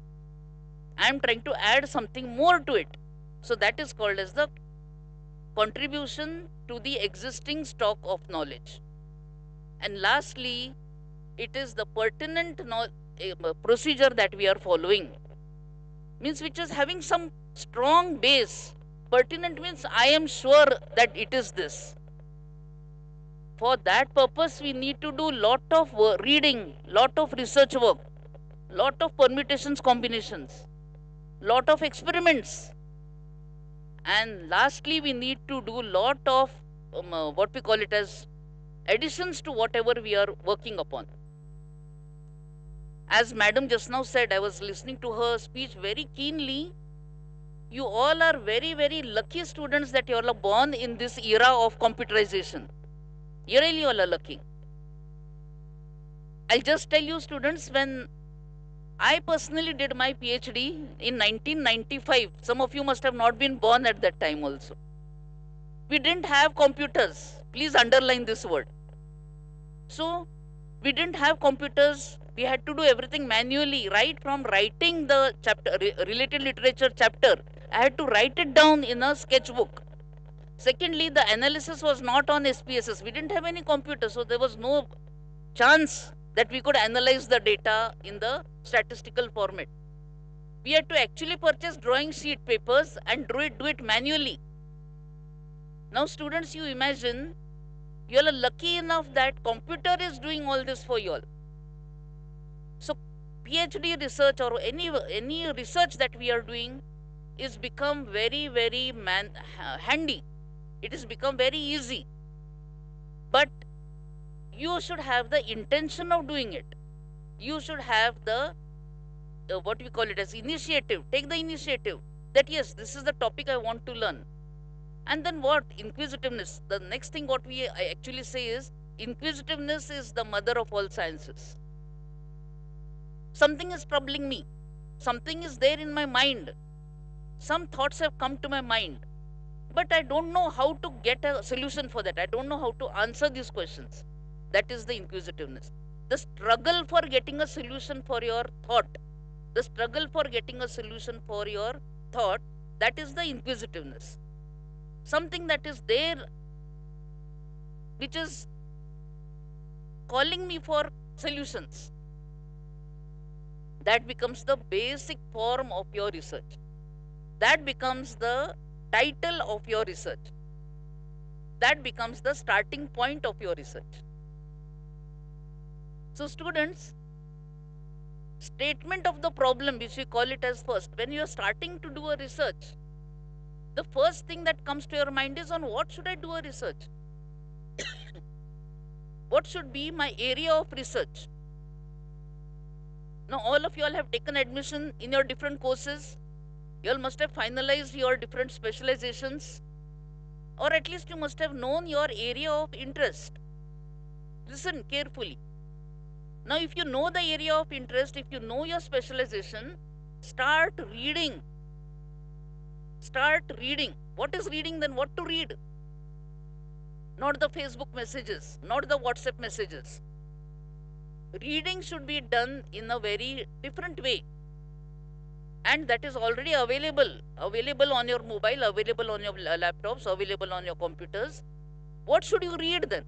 I am trying to add something more to it. So that is called as the contribution to the existing stock of knowledge. And lastly, it is the pertinent procedure that we are following. Means which is having some strong base. Pertinent means I am sure that it is this. For that purpose, we need to do lot of reading, lot of research work, lot of permutations, combinations, lot of experiments, and lastly, we need to do lot of what we call it as additions to whatever we are working upon. As Madam just now said, I was listening to her speech very keenly. You all are very, very lucky students that you all are born in this era of computerization. You really all are lucky. I'll just tell you, students, when I personally did my PhD in 1995, some of you must have not been born at that time also. We didn't have computers. Please underline this word. So, we didn't have computers. We had to do everything manually, right from writing the chapter, related literature chapter. I had to write it down in a sketchbook. Secondly, the analysis was not on SPSS. We didn't have any computer, so there was no chance that we could analyze the data in the statistical format. We had to actually purchase drawing sheet papers and do it manually. Now, students, you imagine you all are lucky enough that computer is doing all this for you all. So, PhD research or any research that we are doing is become very, very handy. It has become very easy. But you should have the intention of doing it. You should have the what we call it as initiative. Take the initiative that yes, this is the topic I want to learn. And then what? Inquisitiveness. The next thing what I actually say is inquisitiveness is the mother of all sciences. Something is troubling me. Something is there in my mind. Some thoughts have come to my mind. But I don't know how to get a solution for that. I don't know how to answer these questions. That is the inquisitiveness. The struggle for getting a solution for your thought, the struggle for getting a solution for your thought, that is the inquisitiveness. Something that is there which is calling me for solutions. That becomes the basic form of your research. That becomes the title of your research. That becomes the starting point of your research. So students, statement of the problem, which we call it as first, when you are starting to do a research, the first thing that comes to your mind is on what should I do a research? What should be my area of research? Now all of you all have taken admission in your different courses. You all must have finalized your different specializations, or at least you must have known your area of interest. Listen carefully. Now, if you know the area of interest, if you know your specialization, start reading. Start reading. What is reading then? What to read? Not the Facebook messages, not the WhatsApp messages. Reading should be done in a very different way. And that is already available on your mobile, available on your laptops, available on your computers. What should you read then?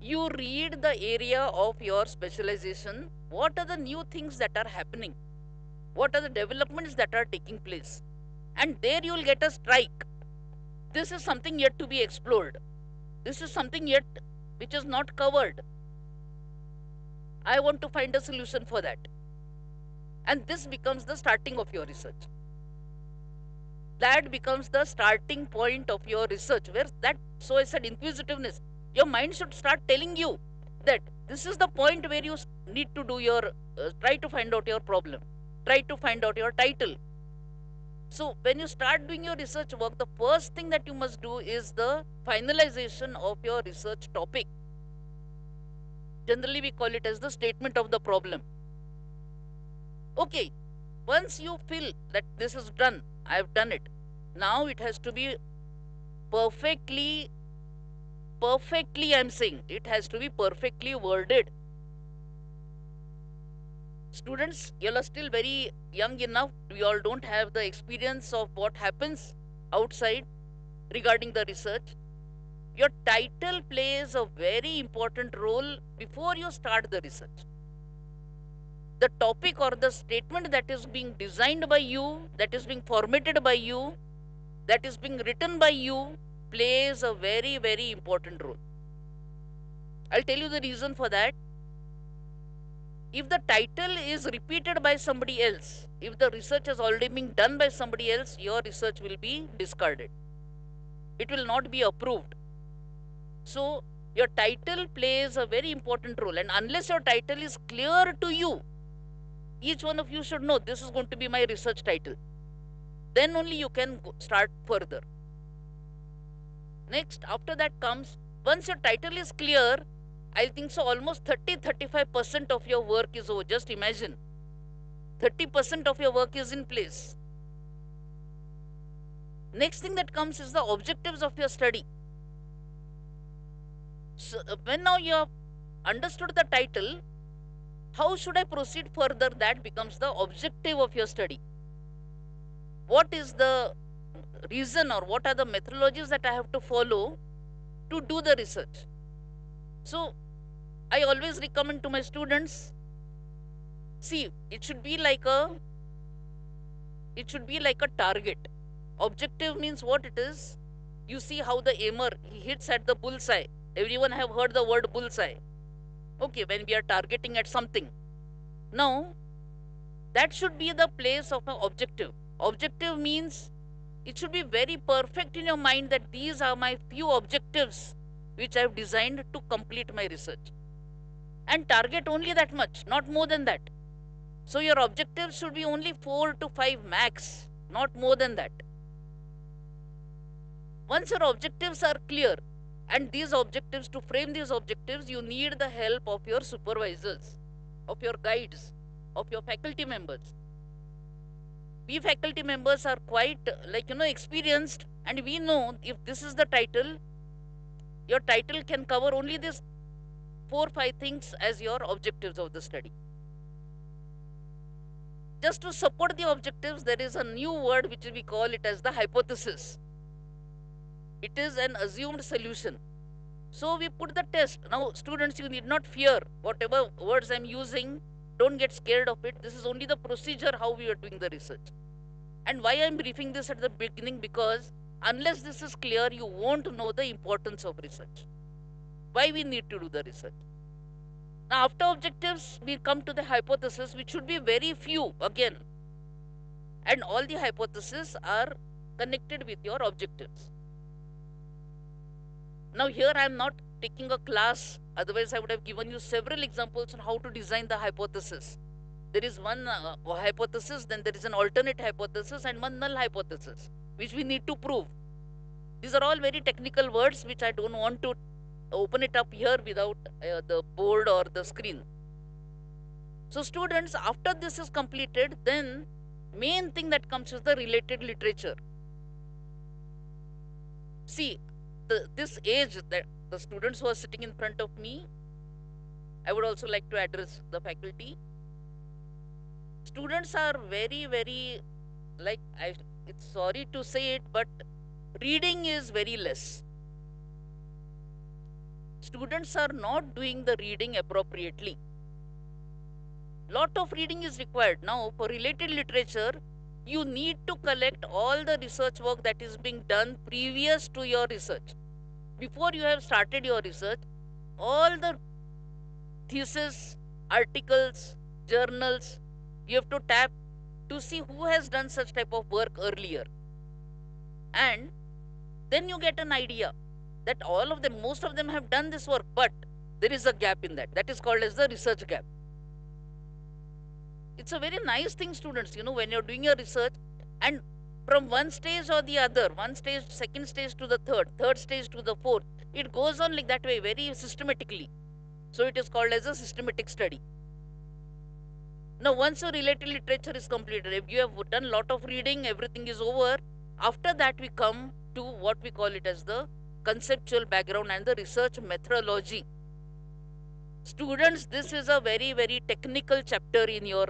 You read the area of your specialization. What are the new things that are happening? What are the developments that are taking place? And there you will get a strike. This is something yet to be explored. This is something yet which is not covered. I want to find a solution for that. And this becomes the starting of your research. That becomes the starting point of your research. Where that, so I said inquisitiveness. Your mind should start telling you that this is the point where you need to do your, try to find out your problem. Try to find out your title. So when you start doing your research work, the first thing that you must do is the finalization of your research topic. Generally, we call it as the statement of the problem. Okay, once you feel that this is done, I've done it. Now it has to be perfectly, I'm saying, it has to be perfectly worded. Students, you are still very young enough. We all don't have the experience of what happens outside regarding the research. Your title plays a very important role before you start the research. The topic or the statement that is being designed by you, that is being formatted by you, that is being written by you, plays a very, very important role. I'll tell you the reason for that. If the title is repeated by somebody else, if the research has already been done by somebody else, your research will be discarded. It will not be approved. So, your title plays a very important role. And unless your title is clear to you, each one of you should know this is going to be my research title. Then only you can start further. Next, after that comes, once your title is clear, I think so almost 30-35% of your work is over. Just imagine. 30% of your work is in place. Next thing that comes is the objectives of your study. So when now you have understood the title, how should I proceed further? That becomes the objective of your study. What is the reason or what are the methodologies that I have to follow to do the research? So I always recommend to my students, see, it should be like a target. Objective means what it is. You see how the aimer, he hits at the bullseye. Everyone have heard the word bullseye. Okay, when we are targeting at something. Now, that should be the place of an objective. Objective means it should be very perfect in your mind that these are my few objectives which I have designed to complete my research. And target only that much, not more than that. So your objectives should be only 4 to 5 max, not more than that. Once your objectives are clear, and these objectives, to frame these objectives, you need the help of your supervisors, of your guides, of your faculty members. We faculty members are quite experienced, and we know if this is the title, your title can cover only this 4-5 things as your objectives of the study. Just to support the objectives, there is a new word which we call it as the hypothesis. It is an assumed solution. So we put the test. Now students, you need not fear whatever words I'm using. Don't get scared of it. This is only the procedure how we are doing the research. And why I'm briefing this at the beginning, because unless this is clear, you won't know the importance of research. Why we need to do the research. Now after objectives, we come to the hypothesis, which should be very few again. And all the hypotheses are connected with your objectives. Now here I am not taking a class, otherwise I would have given you several examples on how to design the hypothesis. There is one hypothesis, then there is an alternate hypothesis and one null hypothesis, which we need to prove. These are all very technical words which I don't want to open it up here without the board or the screen. So students, after this is completed, then main thing that comes is the related literature. See, this age that the students who are sitting in front of me, I would also like to address the faculty. Students are very, very, it's sorry to say it, but reading is very less. Students are not doing the reading appropriately. Lot of reading is required. Now, for related literature, you need to collect all the research work that is being done previous to your research. Before you have started your research, all the thesis, articles, journals, you have to tap to see who has done such type of work earlier. And then you get an idea that all of them, most of them have done this work, but there is a gap in that. That is called as the research gap. It's a very nice thing, students, when you're doing your research, and from one stage or the other, one stage, second stage to the third stage to the fourth, it goes on like that way, very systematically. So it is called as a systematic study. Now, once your related literature is completed, if you have done lot of reading, everything is over. After that, we come to what we call it as the conceptual background and the research methodology. Students, this is a very, very technical chapter in your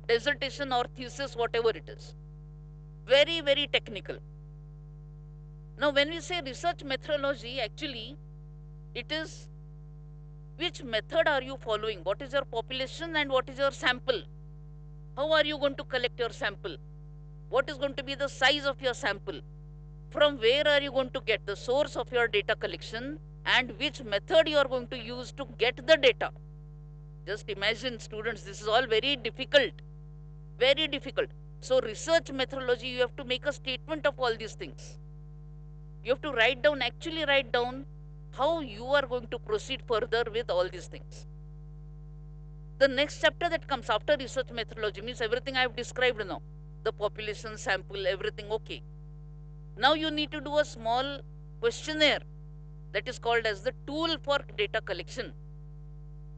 dissertation or thesis, whatever it is. Very, very technical. Now, when we say research methodology, actually, it is which method are you following? What is your population and what is your sample? How are you going to collect your sample? What is going to be the size of your sample? From where are you going to get the source of your data collection and which method you are going to use to get the data? Just imagine, students, this is all very difficult. Very difficult. So, research methodology, you have to make a statement of all these things. You have to write down, actually write down how you are going to proceed further with all these things. The next chapter that comes after research methodology means everything I have described now. The population, sample, everything okay. Now you need to do a small questionnaire that is called as the tool for data collection.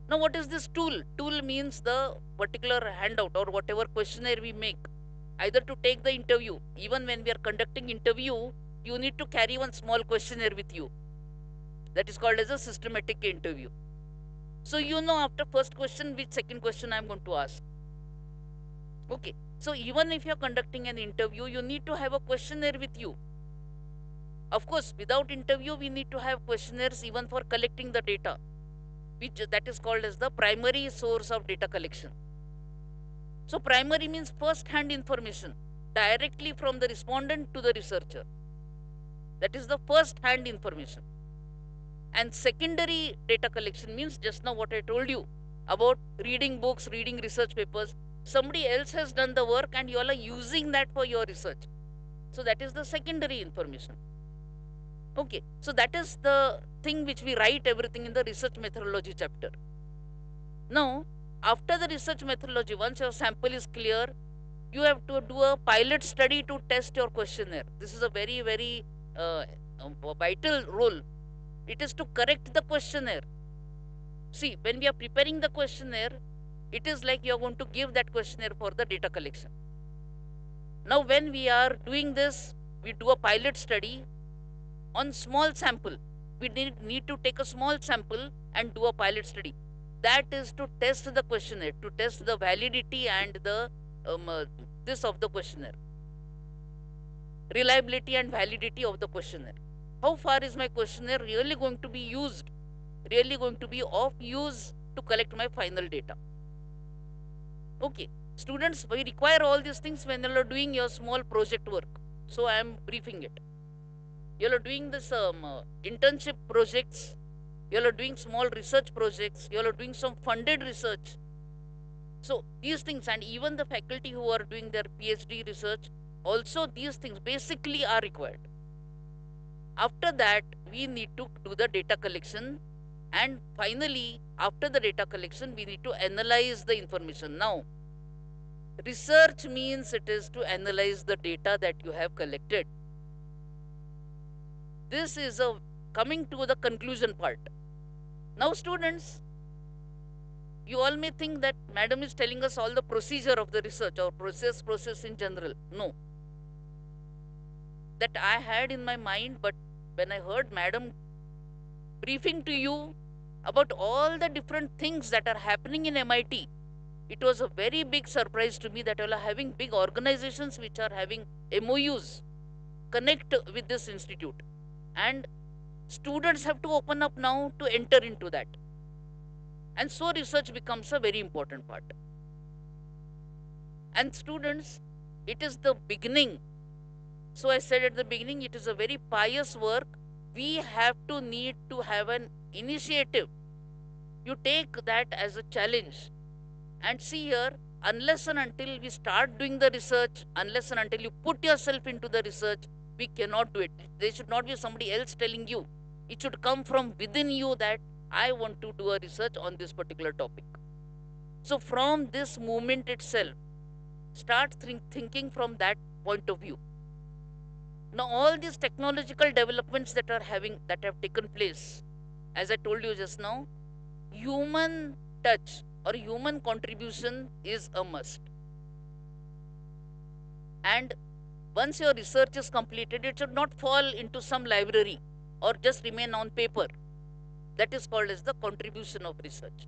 Now what is this tool? Tool means the particular handout or whatever questionnaire we make, either to take the interview. Even when we are conducting interview, you need to carry one small questionnaire with you. That is called as a systematic interview. So you know after first question, which second question I am going to ask. Okay. So even if you are conducting an interview, you need to have a questionnaire with you. Of course, without interview, we need to have questionnaires even for collecting the data, which that is called as the primary source of data collection. So primary means first-hand information directly from the respondent to the researcher. That is the first-hand information. And secondary data collection means just now what I told you about reading books, reading research papers. Somebody else has done the work and you all are using that for your research. So that is the secondary information. Okay, so that is the thing which we write everything in the research methodology chapter. Now, after the research methodology, once your sample is clear, you have to do a pilot study to test your questionnaire. This is a very, very vital role. It is to correct the questionnaire. See, when we are preparing the questionnaire, it is like you are going to give that questionnaire for the data collection. Now, when we are doing this, we do a pilot study on small sample. We need to take a small sample and do a pilot study. That is to test the questionnaire, to test the validity and the this of the questionnaire, reliability and validity of the questionnaire. How far is my questionnaire really going to be used, really going to be of use to collect my final data? Okay, students, we require all these things when you are doing your small project work. So I am briefing it. You are doing this internship projects, you are doing small research projects, you are doing some funded research. So these things, and even the faculty who are doing their PhD research, also these things basically are required. After that, we need to do the data collection, and finally, after the data collection, we need to analyze the information. Now, research means it is to analyze the data that you have collected. This is a coming to the conclusion part. Now, students, you all may think that madam is telling us all the procedure of the research or process in general. No. That I had in my mind, but when I heard madam briefing to you about all the different things that are happening in MIT, it was a very big surprise to me that all are having big organizations which are having MOUs connect with this institute. And students have to open up now to enter into that. And so research becomes a very important part. And students, it is the beginning. So I said at the beginning, it is a very pious work. We have to need to have an initiative. You take that as a challenge. And see here, unless and until we start doing the research, unless and until you put yourself into the research, we cannot do it. There should not be somebody else telling you. It should come from within you that I want to do a research on this particular topic. So from this movement itself, start thinking from that point of view. Now all these technological developments that have taken place, as I told you just now, human touch or human contribution is a must. And once your research is completed, it should not fall into some library or just remain on paper. That is called as the contribution of research.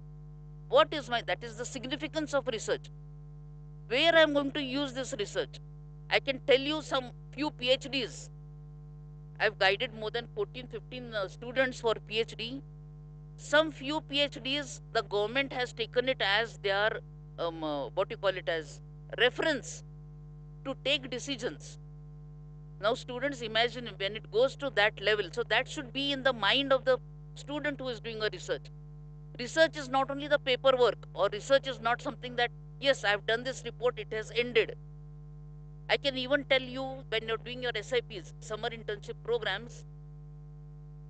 That is the significance of research. Where I am going to use this research? I can tell you some few PhDs. I've guided more than 14, 15 students for PhD. Some few PhDs, the government has taken it as their, what you call it as, reference to take decisions. Now students imagine when it goes to that level, so that should be in the mind of the student who is doing a research. Research is not only the paperwork, or research is not something that, yes, I've done this report, it has ended. I can even tell you when you're doing your SIPs, summer internship programs,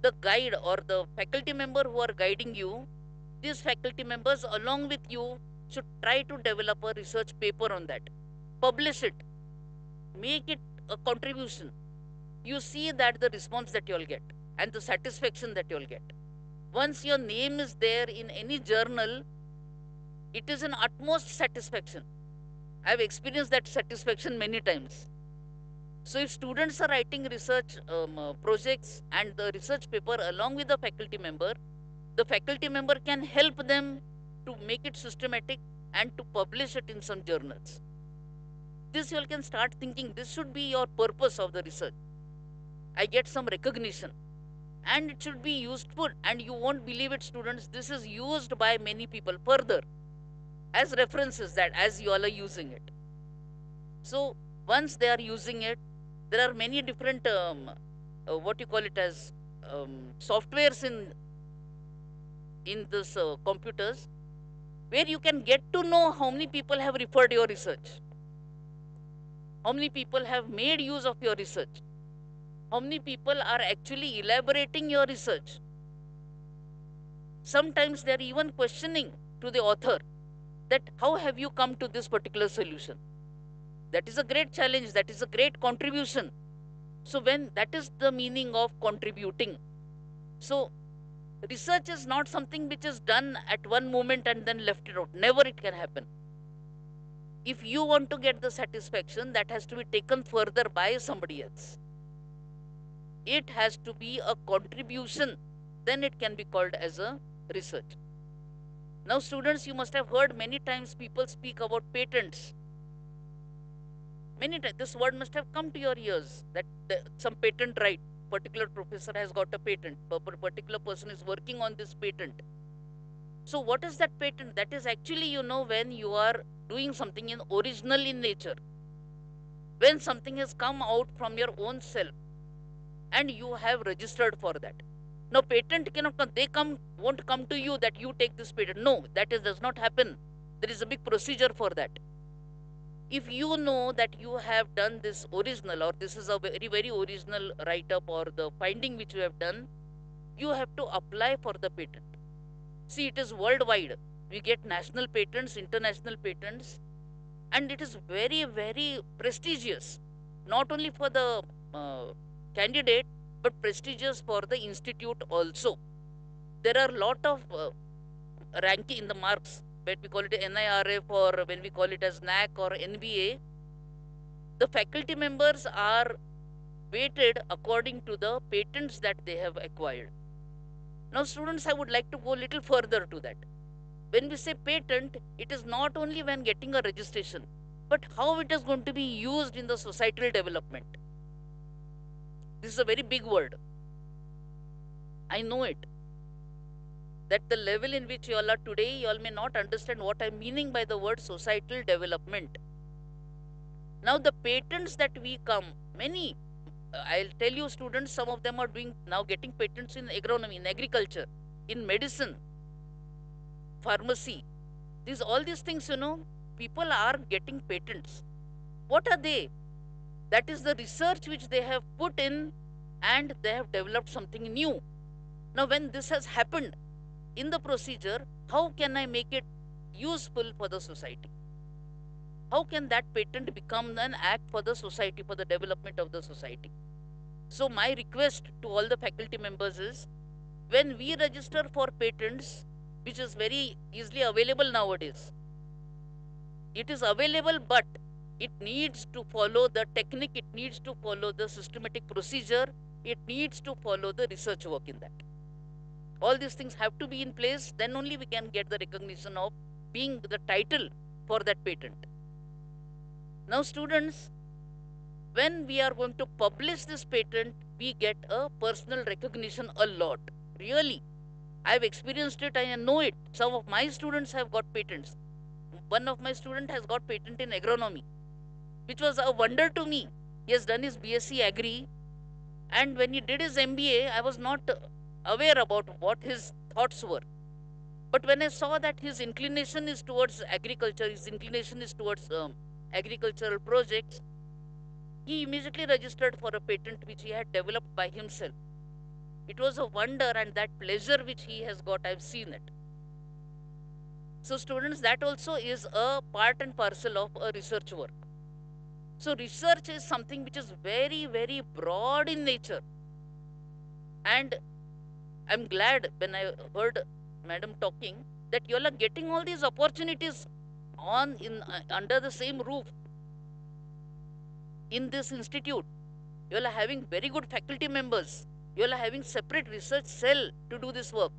the guide or the faculty member who are guiding you, these faculty members along with you should try to develop a research paper on that. Publish it. Make it a contribution. You see that the response that you'll get and the satisfaction that you'll get. Once your name is there in any journal, it is an utmost satisfaction. I've experienced that satisfaction many times. So if students are writing research projects and the research paper along with the faculty member can help them to make it systematic and to publish it in some journals. This you all can start thinking, this should be your purpose of the research. I get some recognition and it should be useful, and you won't believe it, students, this is used by many people further as references, that as you all are using it. So once they are using it, there are many different what you call it as softwares in this computers, where you can get to know how many people have referred your research, how many people have made use of your research, how many people are actually elaborating your research. Sometimes they are even questioning to the author that how have you come to this particular solution. That is a great challenge, that is a great contribution. So when that is the meaning of contributing. So research is not something which is done at one moment and then left it out. Never it can happen. If you want to get the satisfaction, that has to be taken further by somebody else. It has to be a contribution, then it can be called as a research. Now students, you must have heard many times people speak about patents. Many times this word must have come to your ears, that some patent right, particular professor has got a patent, a particular person is working on this patent. So what is that patent? That is actually, when you are doing something in original in nature, when something has come out from your own self and you have registered for that. Now patent cannot come, won't come to you that you take this patent. No, does not happen. There is a big procedure for that. If you know that you have done this original, or this is a very, very original write-up or the finding which you have done, you have to apply for the patent. See, it is worldwide. We get national patents, international patents, and it is very, very prestigious, not only for the candidate, but prestigious for the institute also. There are a lot of ranking in the marks, when we call it NIRF or when we call it as NAC or NBA. The faculty members are weighted according to the patents that they have acquired. Now students, I would like to go a little further to that. When we say patent, it is not only when getting a registration, but how it is going to be used in the societal development. This is a very big word. I know it. That the level in which you all are today, you all may not understand what I'm meaning by the word societal development. Now the patents that we come, many, I'll tell you students, some of them are getting patents in agronomy, in agriculture, in medicine, pharmacy. All these things, people are getting patents. What are they? That is the research which they have put in, and they have developed something new. Now when this has happened in the procedure, how can I make it useful for the society? How can that patent become an act for the society, for the development of the society? So my request to all the faculty members is, when we register for patents, which is very easily available nowadays. It is available, but it needs to follow the technique, it needs to follow the systematic procedure, it needs to follow the research work in that. All these things have to be in place, then only we can get the recognition of being the title for that patent. Now, students, when we are going to publish this patent, we get a personal recognition a lot. Really, I've experienced it, I know it. Some of my students have got patents. One of my students has got patent in agronomy, which was a wonder to me. He has done his BSc Agri, and when he did his MBA, I was not aware about what his thoughts were. But when I saw that his inclination is towards agriculture, his inclination is towards agricultural projects, he immediately registered for a patent which he had developed by himself. It was a wonder, and that pleasure which he has got, I've seen it. So, students, that also is a part and parcel of a research work. So, research is something which is very, very broad in nature. And I'm glad when I heard Madam talking that you all are getting all these opportunities on in under the same roof in this institute. You all are having very good faculty members. You all are having separate research cell to do this work.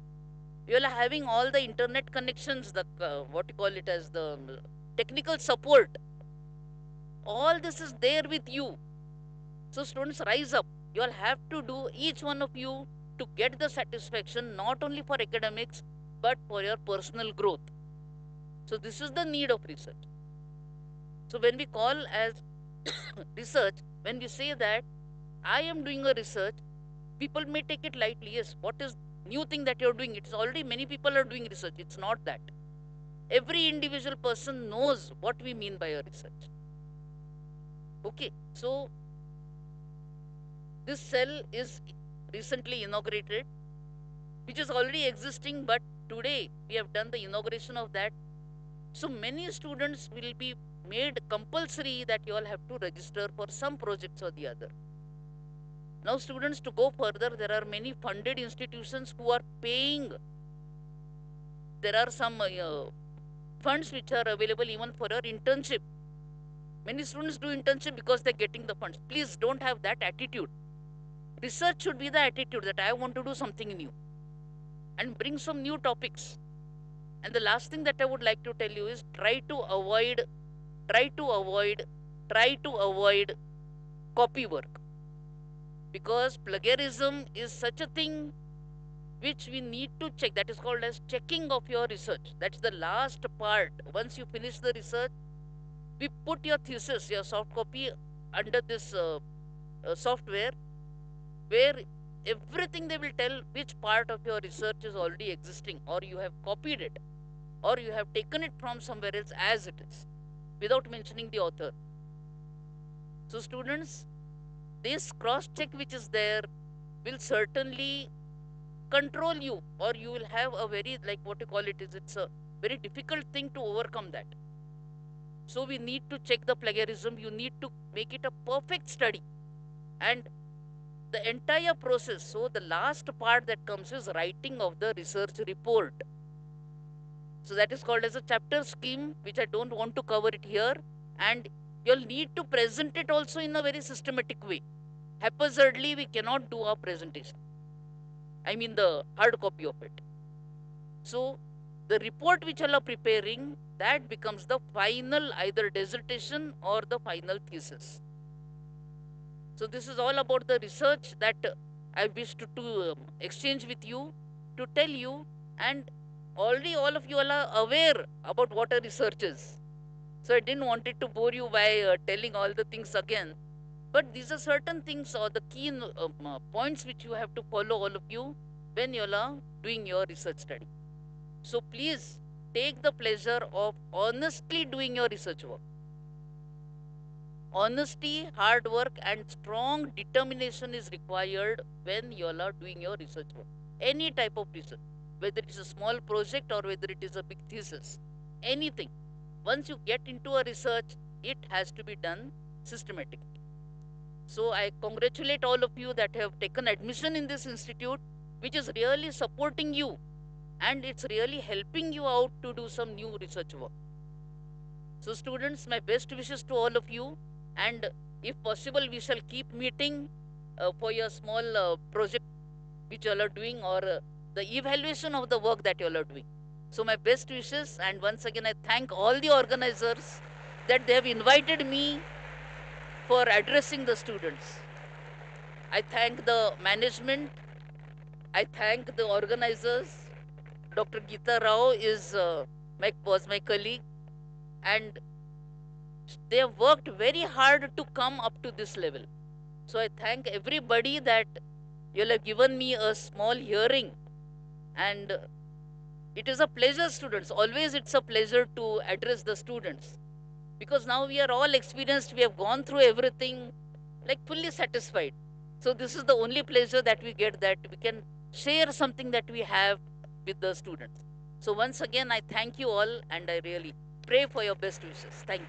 You all are having all the internet connections, the what you call it as the technical support. All this is there with you. So students, rise up. You all have to do, each one of you, to get the satisfaction not only for academics but for your personal growth. So this is the need of research. So when we call as research, when we say that I am doing a research, people may take it lightly. Yes, what is new thing that you're doing? It's already many people are doing research. It's not that. Every individual person knows what we mean by a research. Okay, so this cell is recently inaugurated, which is already existing, but today we have done the inauguration of that. So many students will be made compulsory that you all have to register for some projects or the other. Now, students, to go further, there are many funded institutions who are paying. There are some funds which are available even for your internship. Many students do internship because they're getting the funds. Please don't have that attitude. Research should be the attitude that I want to do something new and bring some new topics. And the last thing that I would like to tell you is try to avoid copy work. Because plagiarism is such a thing which we need to check. That is called as checking of your research. That's the last part. Once you finish the research, we put your thesis, your soft copy, under this software, where everything they will tell which part of your research is already existing, or you have copied it, or you have taken it from somewhere else as it is, without mentioning the author. So students, this cross check which is there will certainly control you, or you will have a very, like what you call it is, it's a very difficult thing to overcome that. So we need to check the plagiarism. You need to make it a perfect study, and the entire process. So the last part that comes is writing of the research report. So that is called as a chapter scheme, which I don't want to cover it here. And you'll need to present it also in a very systematic way. Haphazardly, we cannot do our presentation. I mean the hard copy of it. So the report which you are preparing, that becomes the final either dissertation or the final thesis. So this is all about the research that I wished to exchange with you, to tell you, and already all of you all are aware about what a research is. So I didn't want it to bore you by telling all the things again. But these are certain things or the key points which you have to follow, all of you, when you all are doing your research study. So please take the pleasure of honestly doing your research work. Honesty, hard work, and strong determination is required when you all are doing your research work. Any type of research, whether it is a small project or whether it is a big thesis, anything. Once you get into a research, it has to be done systematically. So I congratulate all of you that have taken admission in this institute, which is really supporting you and it's really helping you out to do some new research work. So students, my best wishes to all of you, and if possible, we shall keep meeting for your small project which you all are doing, or the evaluation of the work that you all are doing. So my best wishes, and once again I thank all the organizers that they have invited me for addressing the students. I thank the management, I thank the organizers. Dr. Geeta Rao was my colleague, and they have worked very hard to come up to this level. So I thank everybody that you all have given me a small hearing, and it is a pleasure, students. Always it's a pleasure to address the students, because now we are all experienced, we have gone through everything, like fully satisfied. So this is the only pleasure that we get, that we can share something that we have with the students. So once again, I thank you all, and I really pray for your best wishes. Thank you.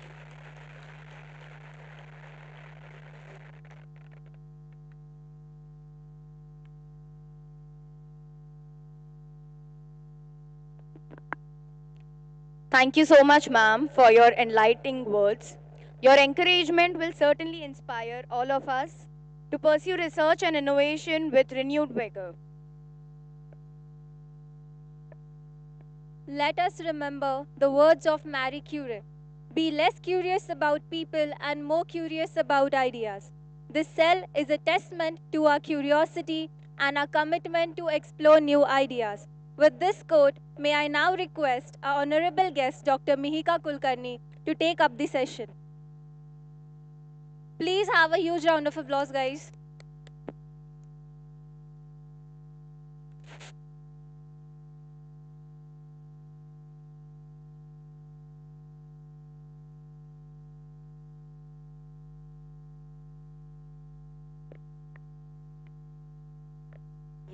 Thank you so much, ma'am, for your enlightening words. Your encouragement will certainly inspire all of us to pursue research and innovation with renewed vigor. Let us remember the words of Marie Curie. Be less curious about people and more curious about ideas. This cell is a testament to our curiosity and our commitment to explore new ideas. With this quote, may I now request our honorable guest, Dr. Mihika Kulkarni, to take up the session. Please have a huge round of applause, guys.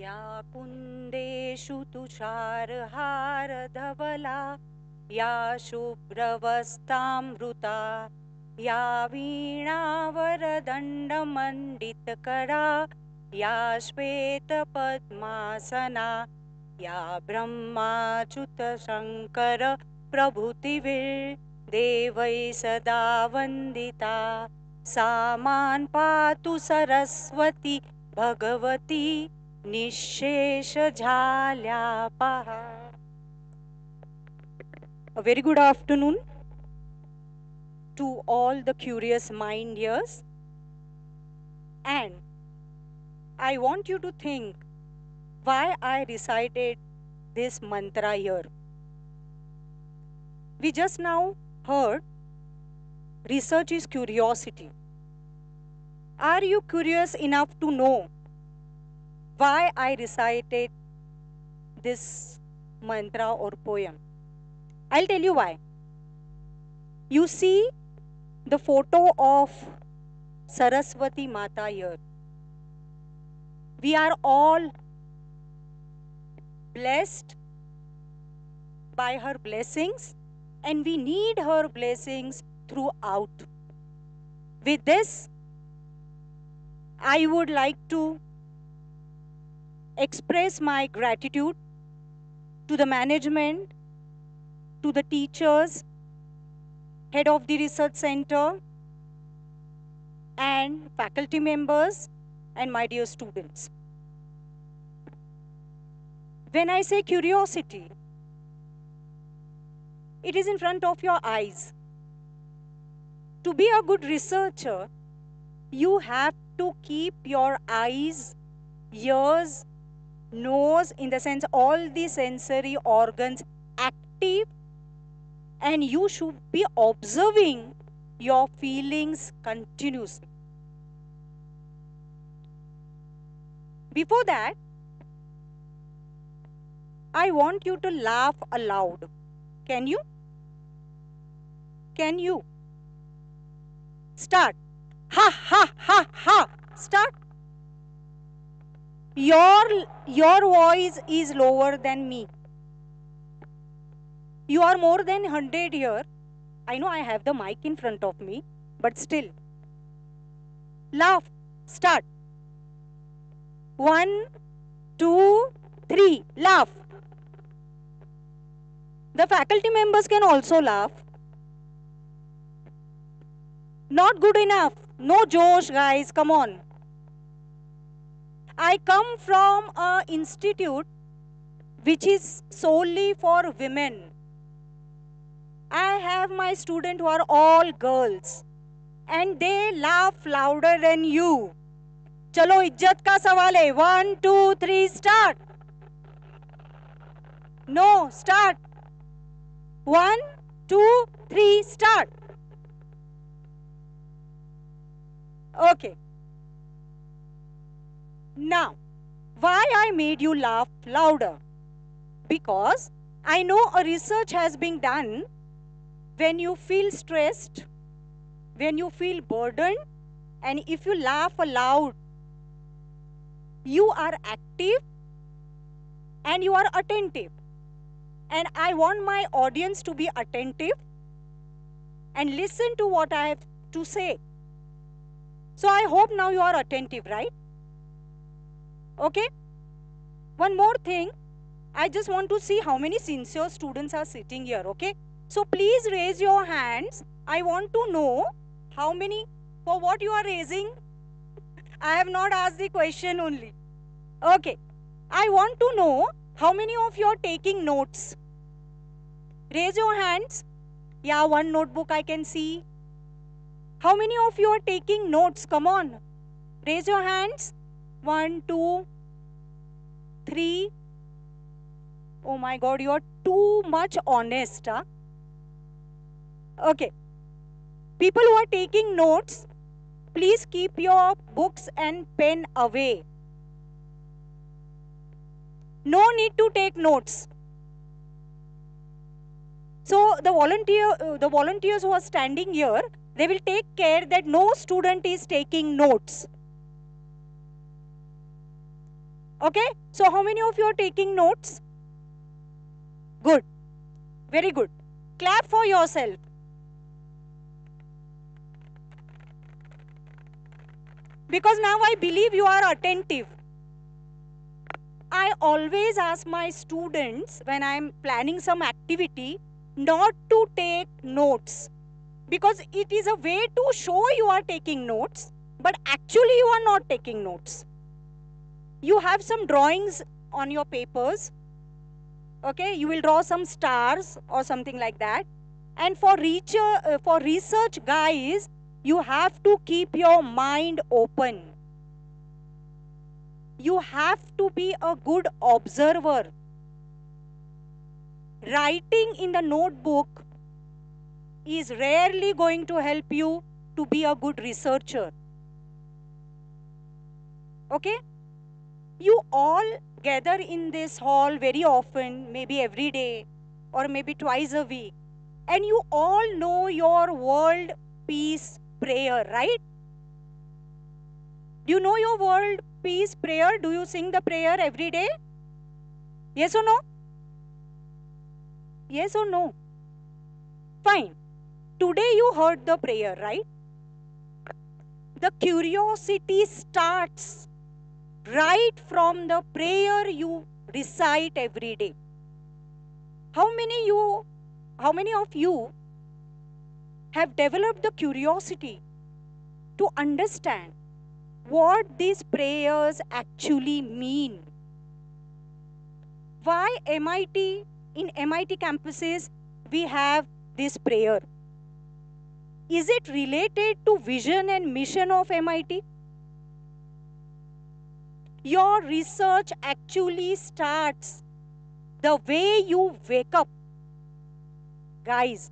या कुन्देषु तुषारहारधवला या शुभ्रवस्तामृता या वीणावरदण्डमण्डितकरा या श्वेतपद्मासना या ब्रह्माच्युतशङ्कर प्रभृतिभिर्देवैः सदा वन्दिता सा मां पातु Saraswati Bhagwati निःशेषझाल्यापहा. A very good afternoon to all the curious mind ears, and I want you to think why I recited this mantra here. We just now heard research is curiosity. Are you curious enough to know why I recited this mantra or poem? I'll tell you why. You see the photo of Saraswati Mata here. We are all blessed by her blessings, and we need her blessings throughout. With this, I would like to express my gratitude to the management, to the teachers, head of the research center, and faculty members, and my dear students. When I say curiosity, it is in front of your eyes. To be a good researcher, you have to keep your eyes, ears, nose, in the sense all the sensory organs active, and you should be observing your feelings continuously. Before that, I want you to laugh aloud. Can you? Can you? Start. Ha ha ha ha. Start. Your voice is lower than me. You are more than 100 here. I know I have the mic in front of me, but still. Laugh. Start. 1, 2, 3. Laugh. The faculty members can also laugh. Not good enough. No Josh, guys, come on. I come from an institute which is solely for women. I have my students who are all girls and they laugh louder than you. चलो इज्जत का सवाल है 1 2 3 start. No, start. 1 2 3 start. Okay. Now, why I made you laugh louder? Because I know a research has been done when you feel stressed, when you feel burdened, and if you laugh aloud, you are active and you are attentive. And I want my audience to be attentive and listen to what I have to say. So I hope now you are attentive, right? Okay? One more thing, I just want to see how many sincere students are sitting here, okay? So please raise your hands. I want to know how many, for what you are raising. I have not asked the question only. Okay. I want to know how many of you are taking notes. Raise your hands. Yeah, one notebook I can see. How many of you are taking notes? Come on. Raise your hands. 1, 2, 3. Oh my God, you are too much honest. Huh? Okay. People who are taking notes, please keep your books and pen away. No need to take notes. So the volunteers who are standing here, they will take care that no student is taking notes. Okay? So how many of you are taking notes? Good. Very good. Clap for yourself. Because now I believe you are attentive. I always ask my students when I am planning some activity not to take notes. Because it is a way to show you are taking notes, but actually you are not taking notes. You have some drawings on your papers. Okay, you will draw some stars or something like that. And for research, guys, you have to keep your mind open. You have to be a good observer. Writing in the notebook is rarely going to help you to be a good researcher. Okay? You all gather in this hall very often, maybe every day or maybe twice a week. And you all know your world peace prayer, right? Do you know your world peace prayer? Do you sing the prayer every day? Yes or no? Yes or no? Fine. Today you heard the prayer, right? The curiosity starts right from the prayer you recite every day. How many of you have developed the curiosity to understand what these prayers actually mean? Why in MIT campuses we have this prayer? Is it related to vision and mission of MIT? Your research actually starts the way you wake up. Guys,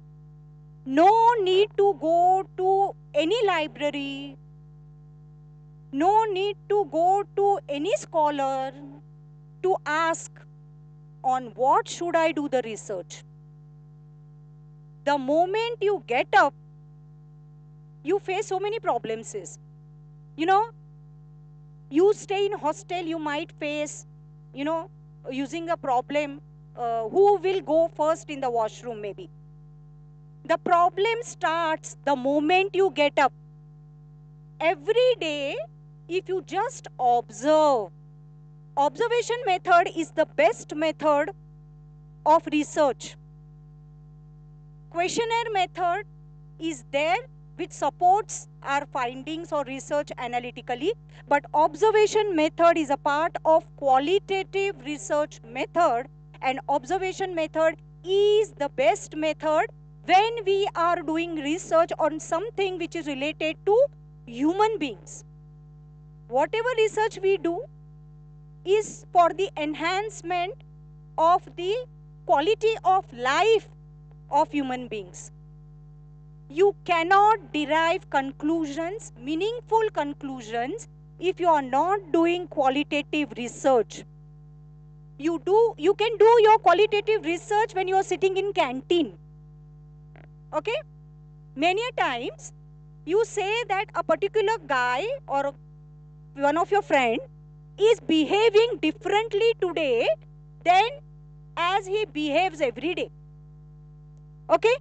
no need to go to any library, no need to go to any scholar to ask on what should I do the research. The moment you get up, you face so many problems. You know, you stay in hostel, you might face, using a problem, who will go first in the washroom maybe. The problem starts the moment you get up. Every day, if you just observe, observation method is the best method of research. Questionnaire method is there which supports our findings or research analytically, but observation method is a part of qualitative research method, and observation method is the best method when we are doing research on something which is related to human beings. Whatever research we do is for the enhancement of the quality of life of human beings. You cannot derive conclusions, meaningful conclusions, if you are not doing qualitative research. You can do your qualitative research when you are sitting in canteen. Okay? Many a times you say that a particular guy or one of your friend is behaving differently today than as he behaves every day. Okay?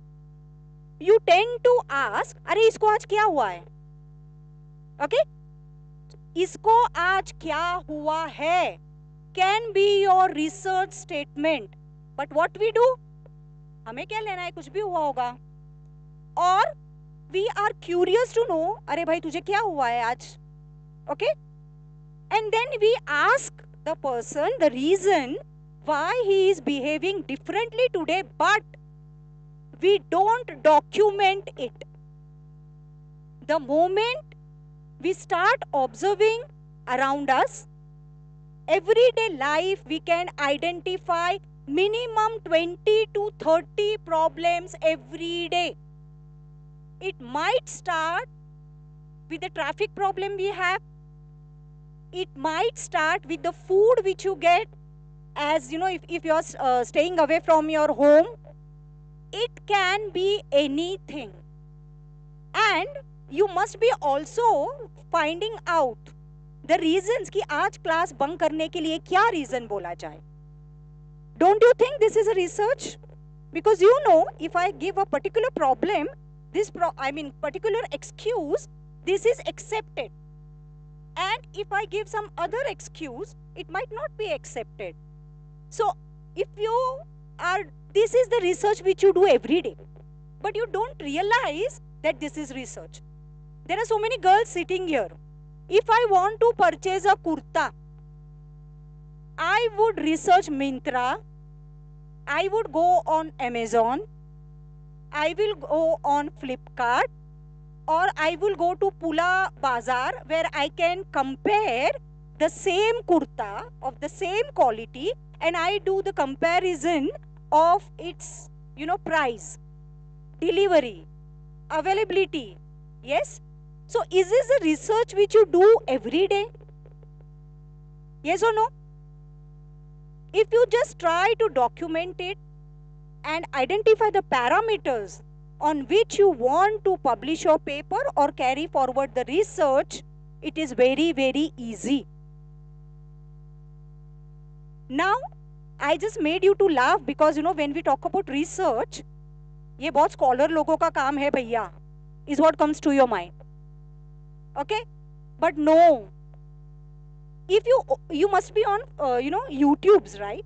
You tend to ask, अरे इसको आज क्या हुआ है? Okay? इसको आज क्या हुआ है can be your research statement. But what we do? हमें क्या लेना है, कुछ भी हुआ होगा. Or we are curious to know, अरे भाई तुझे क्या हुआ है आज? Okay? And then we ask the person the reason why he is behaving differently today, but we don't document it. The moment we start observing around us, everyday life, we can identify minimum 20 to 30 problems every day. It might start with the traffic problem we have. It might start with the food which you get, as you know, if you are staying away from your home. It can be anything. And you must be also finding out the reasons कि आज class bunk करने के लिए क्या reason बोला जाए. Don't you think this is a research? Because you know, if I give a particular problem, particular excuse, this is accepted. And if I give some other excuse, it might not be accepted. So if you are, this is the research which you do every day, but you don't realize that this is research. There are so many girls sitting here. If I want to purchase a kurta, I would research Myntra, I would go on Amazon, I will go on Flipkart, or I will go to Pula Bazaar where I can compare the same kurta of the same quality, and I do the comparison of its, price, delivery, availability. Yes? So is this a research which you do every day? Yes or no? If you just try to document it and identify the parameters on which you want to publish your paper or carry forward the research, it is very, very easy. Now, I just made you to laugh because, when we talk about research, ये बहुत scholar लोगों का काम है भैया, is what comes to your mind. Okay? But no. If you must be on, YouTube's, right?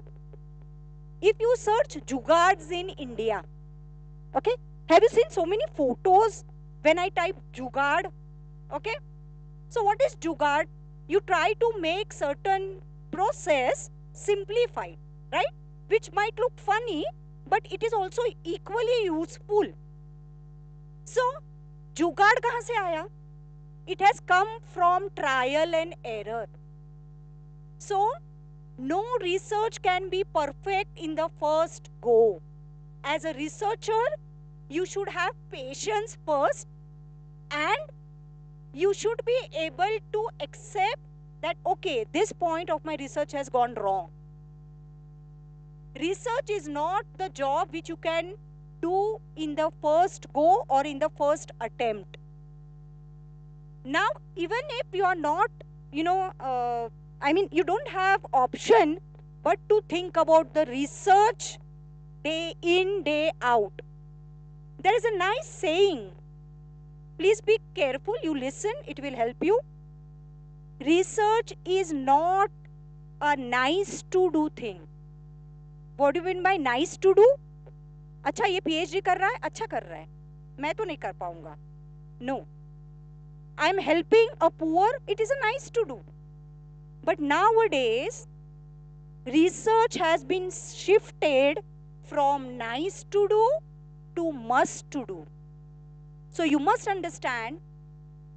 If you search jugards in India, okay? Have you seen so many photos when I type jugad? Okay? So what is jugad? You try to make certain process simplified, right? Which might look funny, but it is also equally useful. So, jugad kahan se aaya? It has come from trial and error. So, no research can be perfect in the first go. As a researcher, you should have patience first, and you should be able to accept that, okay, this point of my research has gone wrong. Research is not the job which you can do in the first go or in the first attempt. Now, even if you are not, you don't have option but to think about the research day in, day out. There is a nice saying. Please be careful, you listen, it will help you. Research is not a nice to do thing. What do you mean by nice to do? अच्छा ये PhD कर रहा है, अच्छा कर रहा है, मैं तो नहीं कर पाऊंगा. No, I am helping a poor, it is a nice to do. But nowadays, research has been shifted from nice to do to must to do. So you must understand,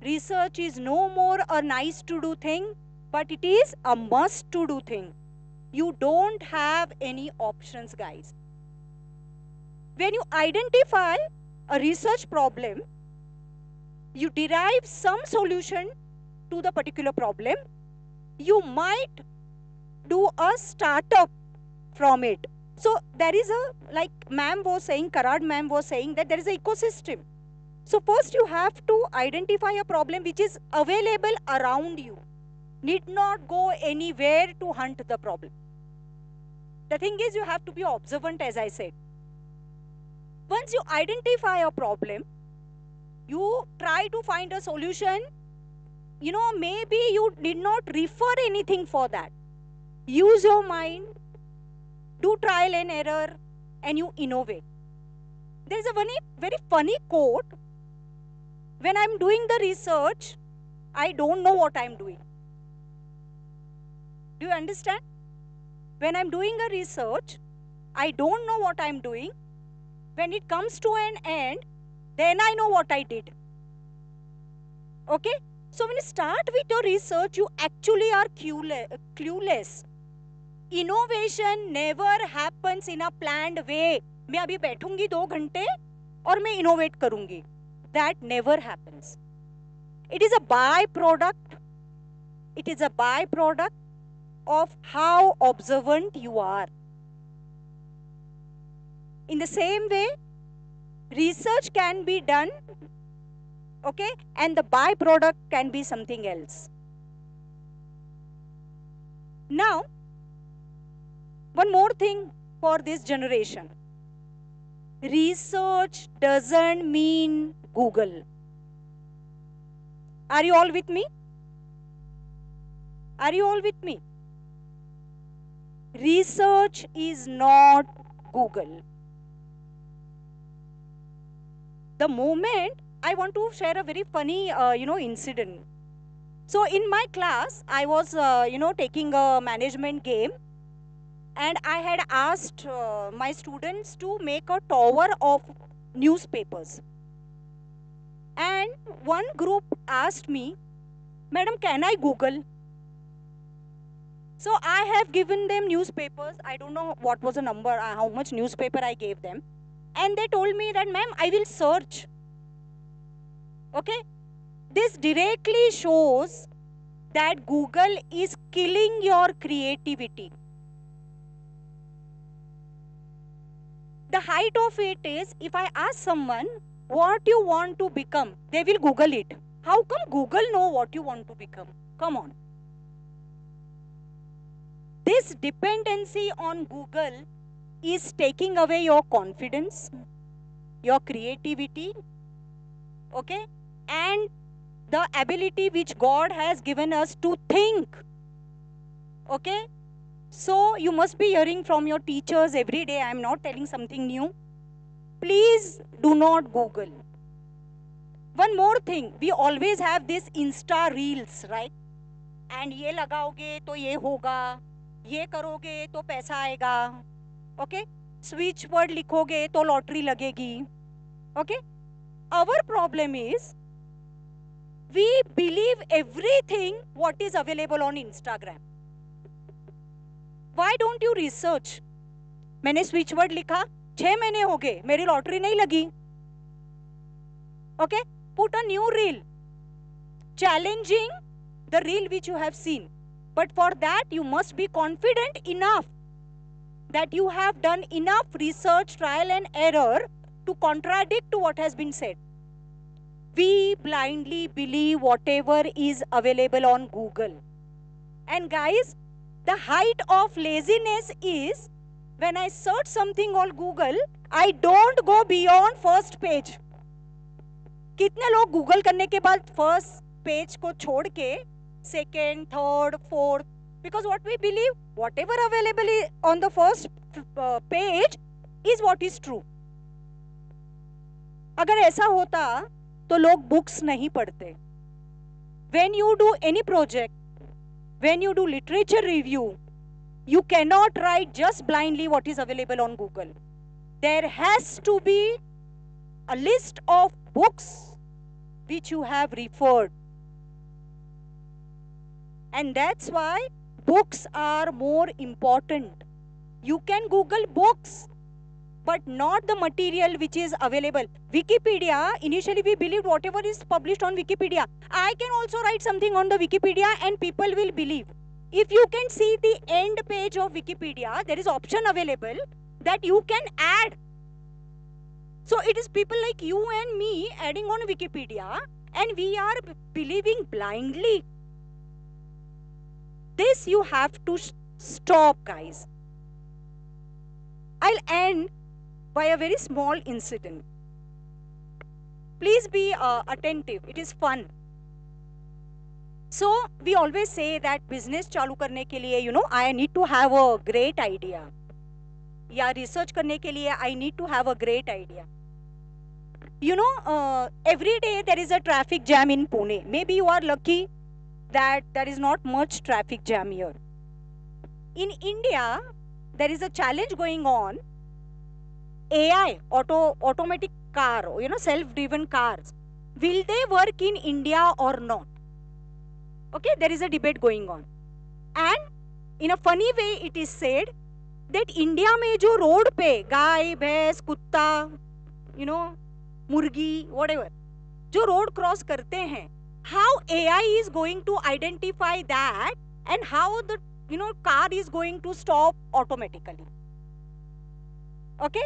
research is no more a nice to do thing, but it is a must to do thing. You don't have any options, guys. When you identify a research problem, you derive some solution to the particular problem. You might do a startup from it. So there is a, like ma'am was saying, Karad ma'am was saying that there is an ecosystem. So first you have to identify a problem which is available around you. Need not go anywhere to hunt the problem. The thing is, you have to be observant, as I said. Once you identify a problem, you try to find a solution. You know, maybe you did not refer anything for that. Use your mind, do trial and error, and you innovate. There is a very funny quote. When I'm doing the research, I don't know what I'm doing. Do you understand? When I'm doing a research, I don't know what I'm doing. When it comes to an end, then I know what I did. Okay? So when you start with your research, you actually are clueless. Innovation never happens in a planned way. मैं अभी बैठूंगी 2 घंटे और मैं innovate करूंगी. That never happens. It is a byproduct. It is a byproduct of how observant you are. In the same way, research can be done, okay, and the byproduct can be something else. Now, one more thing for this generation. Research doesn't mean Google. Are you all with me? Are you all with me? Research is not Google. The moment I want to share a very funny, incident. So in my class, I was, taking a management game, and I had asked my students to make a tower of newspapers. And one group asked me, Madam, can I Google? So I have given them newspapers. I don't know what was the number, how much newspaper I gave them. And they told me that, ma'am, I will search. Okay? This directly shows that Google is killing your creativity. The height of it is, if I ask someone what you want to become, they will Google it. How come Google know what you want to become? Come on. This dependency on Google is taking away your confidence, your creativity, okay, and the ability which God has given us to think, okay. So you must be hearing from your teachers every day. I am not telling something new. Please do not Google. One more thing, we always have this Insta Reels, right? And ये लगाओगे तो ये होगा, ये करोगे तो पैसा आएगा, okay? Switch word लिखोगे तो लॉटरी लगेगी, okay? Our problem is, we believe everything what is available on Instagram. Why don't you research? मैंने स्विच वर्ड लिखा, 6 महीने हो गए, मेरी लॉटरी नहीं लगी. Okay? Put a new reel, challenging the reel which you have seen. But for that, you must be confident enough that you have done enough research, trial and error to contradict to what has been said. We blindly believe whatever is available on Google. And guys, the height of laziness is, when I search something on Google, I don't go beyond first page. कितने लोग Google करने के बाद first page को छोड़ के second, third, fourth, because what we believe, whatever available on the first page is what is true. अगर ऐसा होता तो लोग बुक्स नहीं पढ़ते. When you do any project, when you do literature review, you cannot write just blindly what is available on Google. There has to be a list of books which you have referred. And that's why books are more important. You can Google books, but not the material which is available. Wikipedia, initially we believed whatever is published on Wikipedia. I can also write something on the Wikipedia and people will believe. If you can see the end page of Wikipedia, there is option available that you can add. So it is people like you and me adding on Wikipedia, and we are believing blindly. This you have to stop, guys. I'll end by a very small incident. Please be attentive. It is fun. So we always say that business चालू करने के लिए, I need to have a great idea. या research करने के लिए I need to have a great idea. Every day there is a traffic jam in Pune. Maybe you are lucky that there is not much traffic jam here. In India, there is a challenge going on. AI, automatic car, self-driven cars. Will they work in India or not? Okay, there is a debate going on. And in a funny way, it is said that India में जो road पे गाय, भैंस, कुत्ता, मुर्गी, whatever, जो road cross करते हैं, how AI is going to identify that and how the car is going to stop automatically. Okay,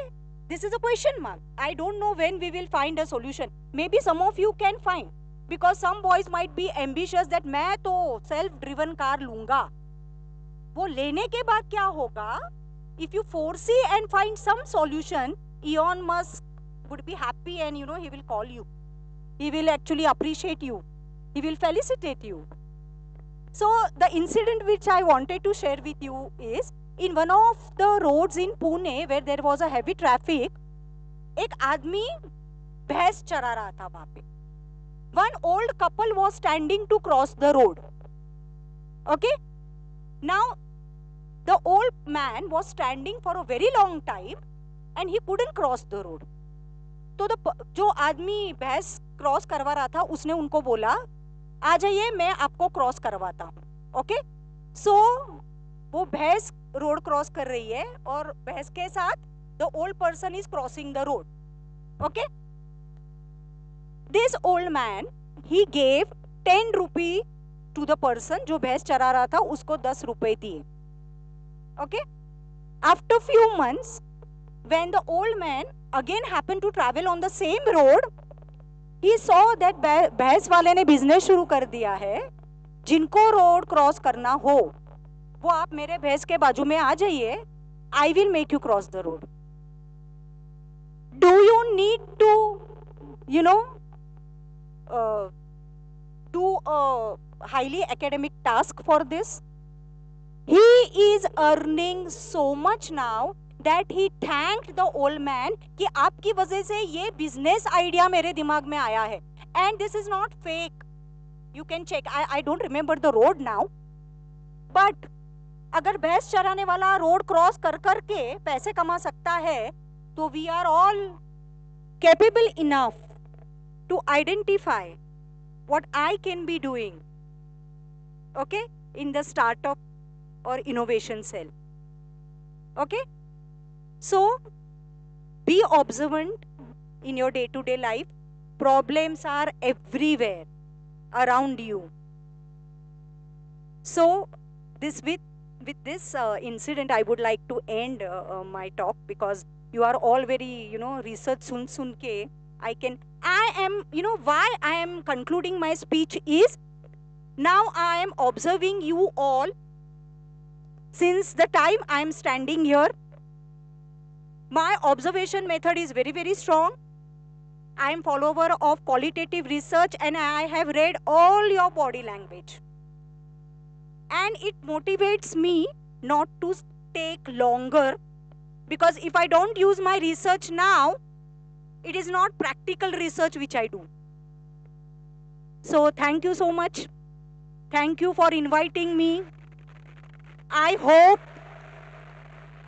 this is a question mark. I don't know when we will find a solution. Maybe some of you can find, because some boys might be ambitious that मैं तो self driven car लूंगा. वो लेने के बाद क्या होगा? If you foresee and find some solution, Elon Musk would be happy and he will call you. He will actually appreciate you. He will felicitate you. So the incident which I wanted to share with you is, in one of the roads in Pune where there was a heavy traffic, एक आदमी भैंस चरा रहा था वहां पे. One old couple was standing to cross the road. Okay? Now, the old man was standing for a very long time and he couldn't cross the road. तो जो आदमी भैंस क्रॉस करवा रहा था उसने उनको बोला, आ जाइए मैं आपको क्रॉस करवाता हूँ. ओके, सो वो भैंस रोड क्रॉस कर रही है और भैंस के साथ the old person is crossing the road. Okay, this old man he gave 10 rupee to the person जो भैंस चरा रहा था, उसको 10 रुपए दिए. Okay, after few months when the old man again happened to travel on the same road, he saw that भैंस वाले ने बिजनेस शुरू कर दिया है. जिनको रोड क्रॉस करना हो वो आप मेरे भैंस के बाजू में आ जाइए, I will make you cross the road. Do you need to do a highly academic task for this? He is earning so much now that he thanked the old man कि आपकी वजह से ये business idea मेरे दिमाग में आया है. And this is not fake. You can check. I don't remember the road now. But अगर भैंस चराने वाला रोड क्रॉस कर करके पैसे कमा सकता है, तो we are all capable enough to identify what I can be doing, okay, in the startup or innovation cell. Okay, so be observant in your day-to-day life. Problems are everywhere around you. So this with this incident I would like to end my talk, because you are all very research sun ke I am why I am concluding my speech is, now I am observing you all since the time I am standing here. My observation method is very, very strong. I am follower of qualitative research and I have read all your body language. And it motivates me not to take longer, because if I don't use my research now, It is not practical research which I do. So thank you so much. Thank you for inviting me. I hope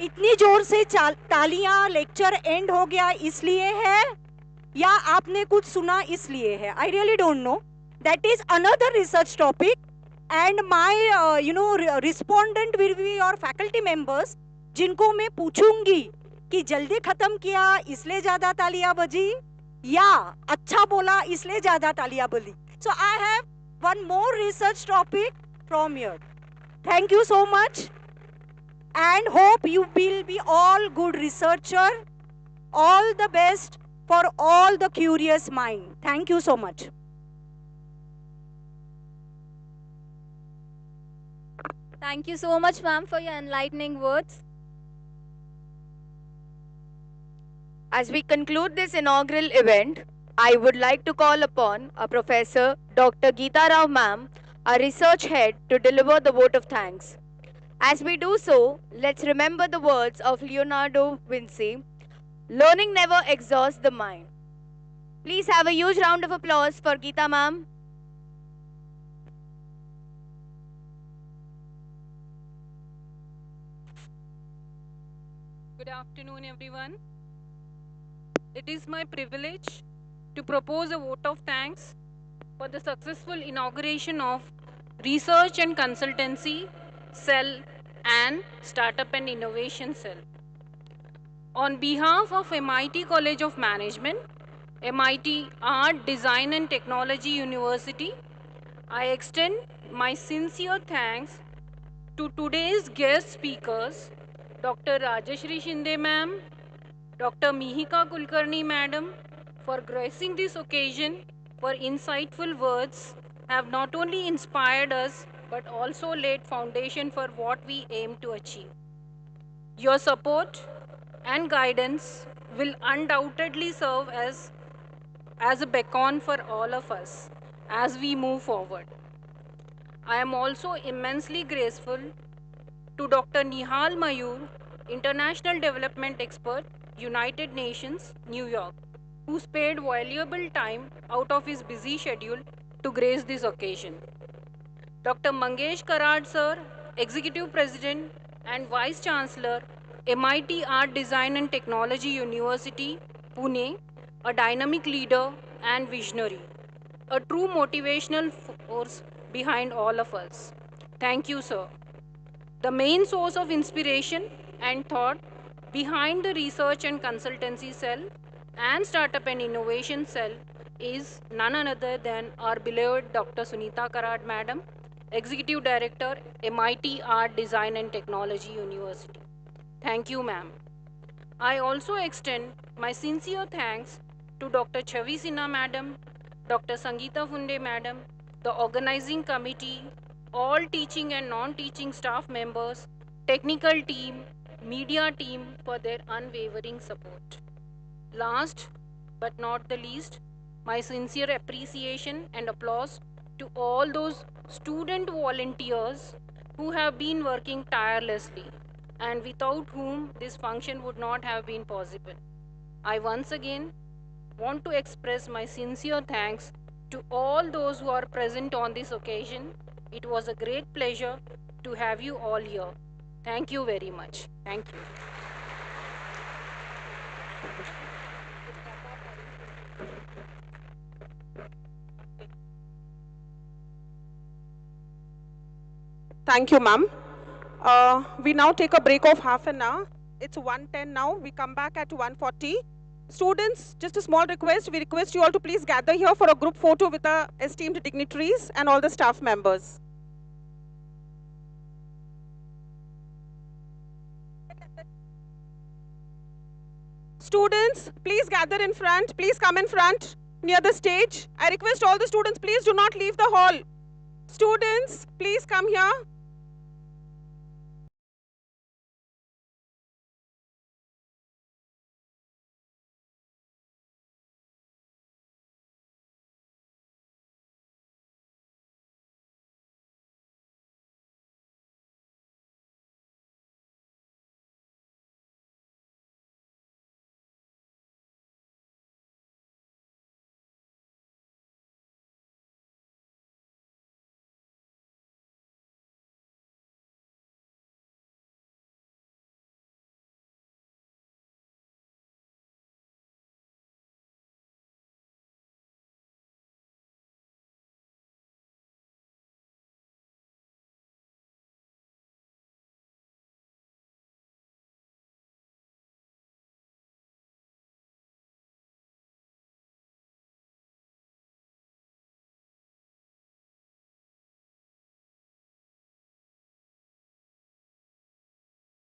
इतनी जोर से तालियां lecture and हो गया इसलिए है या आपने कुछ सुना इसलिए है. I really don't know. That is another research topic, and my respondent will be your faculty members, जिनको मैं पूछूंगी कि जल्दी खत्म किया इसलिए ज्यादा तालियां बजी या अच्छा बोला इसलिए ज्यादा तालियां बजी. So I have one more research topic from here. Thank you so much, and hope you will be all good researcher. All the best for all the curious mind. Thank you so much. Thank you so much, ma'am, for your enlightening words. As we conclude this inaugural event, I would like to call upon our Professor Dr. Geeta Rao ma'am, our research head, to deliver the vote of thanks. As we do so, let's remember the words of Leonardo Vinci, "Learning never exhausts the mind." Please have a huge round of applause for Geeta ma'am. Good afternoon, everyone. It is my privilege to propose a vote of thanks for the successful inauguration of Research and Consultancy Cell and Startup and Innovation Cell. On behalf of MIT College of Management, MIT Art, Design and Technology University, I extend my sincere thanks to today's guest speakers, Dr. Rajeshri Shinde ma'am, Dr. Mihika Kulkarni madam, for gracing this occasion, for insightful words have not only inspired us but also laid foundation for what we aim to achieve. Your support and guidance will undoubtedly serve as a beacon for all of us as we move forward. I am also immensely grateful to Dr. Nihal Mayur, International Development Expert, United Nations, New York, who spared valuable time out of his busy schedule to grace this occasion. Dr. Mangesh Karad sir, Executive President and Vice Chancellor, MIT Art, Design and Technology University, Pune, a dynamic leader and visionary, a true motivational force behind all of us. Thank you, sir. The main source of inspiration and thought behind the Research and Consultancy Cell and Startup and Innovation Cell is none other than our beloved Dr. Sunita Karad Madam, Executive Director, MIT Art, Design and Technology University. Thank you, ma'am. I also extend my sincere thanks to Dr. Chavi Sinha Madam, Dr. Sangeeta Funde Madam, the organizing committee, all teaching and non-teaching staff members, technical team, media team for their unwavering support. Last but not the least, my sincere appreciation and applause to all those student volunteers who have been working tirelessly and without whom this function would not have been possible. I once again want to express my sincere thanks to all those who are present on this occasion. It was a great pleasure to have you all here. Thank you very much. Thank you. Thank you, ma'am. We now take a break of half an hour. It's 1:10 now. We come back at 1:40. Students, just a small request. We request you all to please gather here for a group photo with our esteemed dignitaries and all the staff members. Students, please gather in front. Please come in front near the stage. I request all the students, please do not leave the hall. Students, please come here.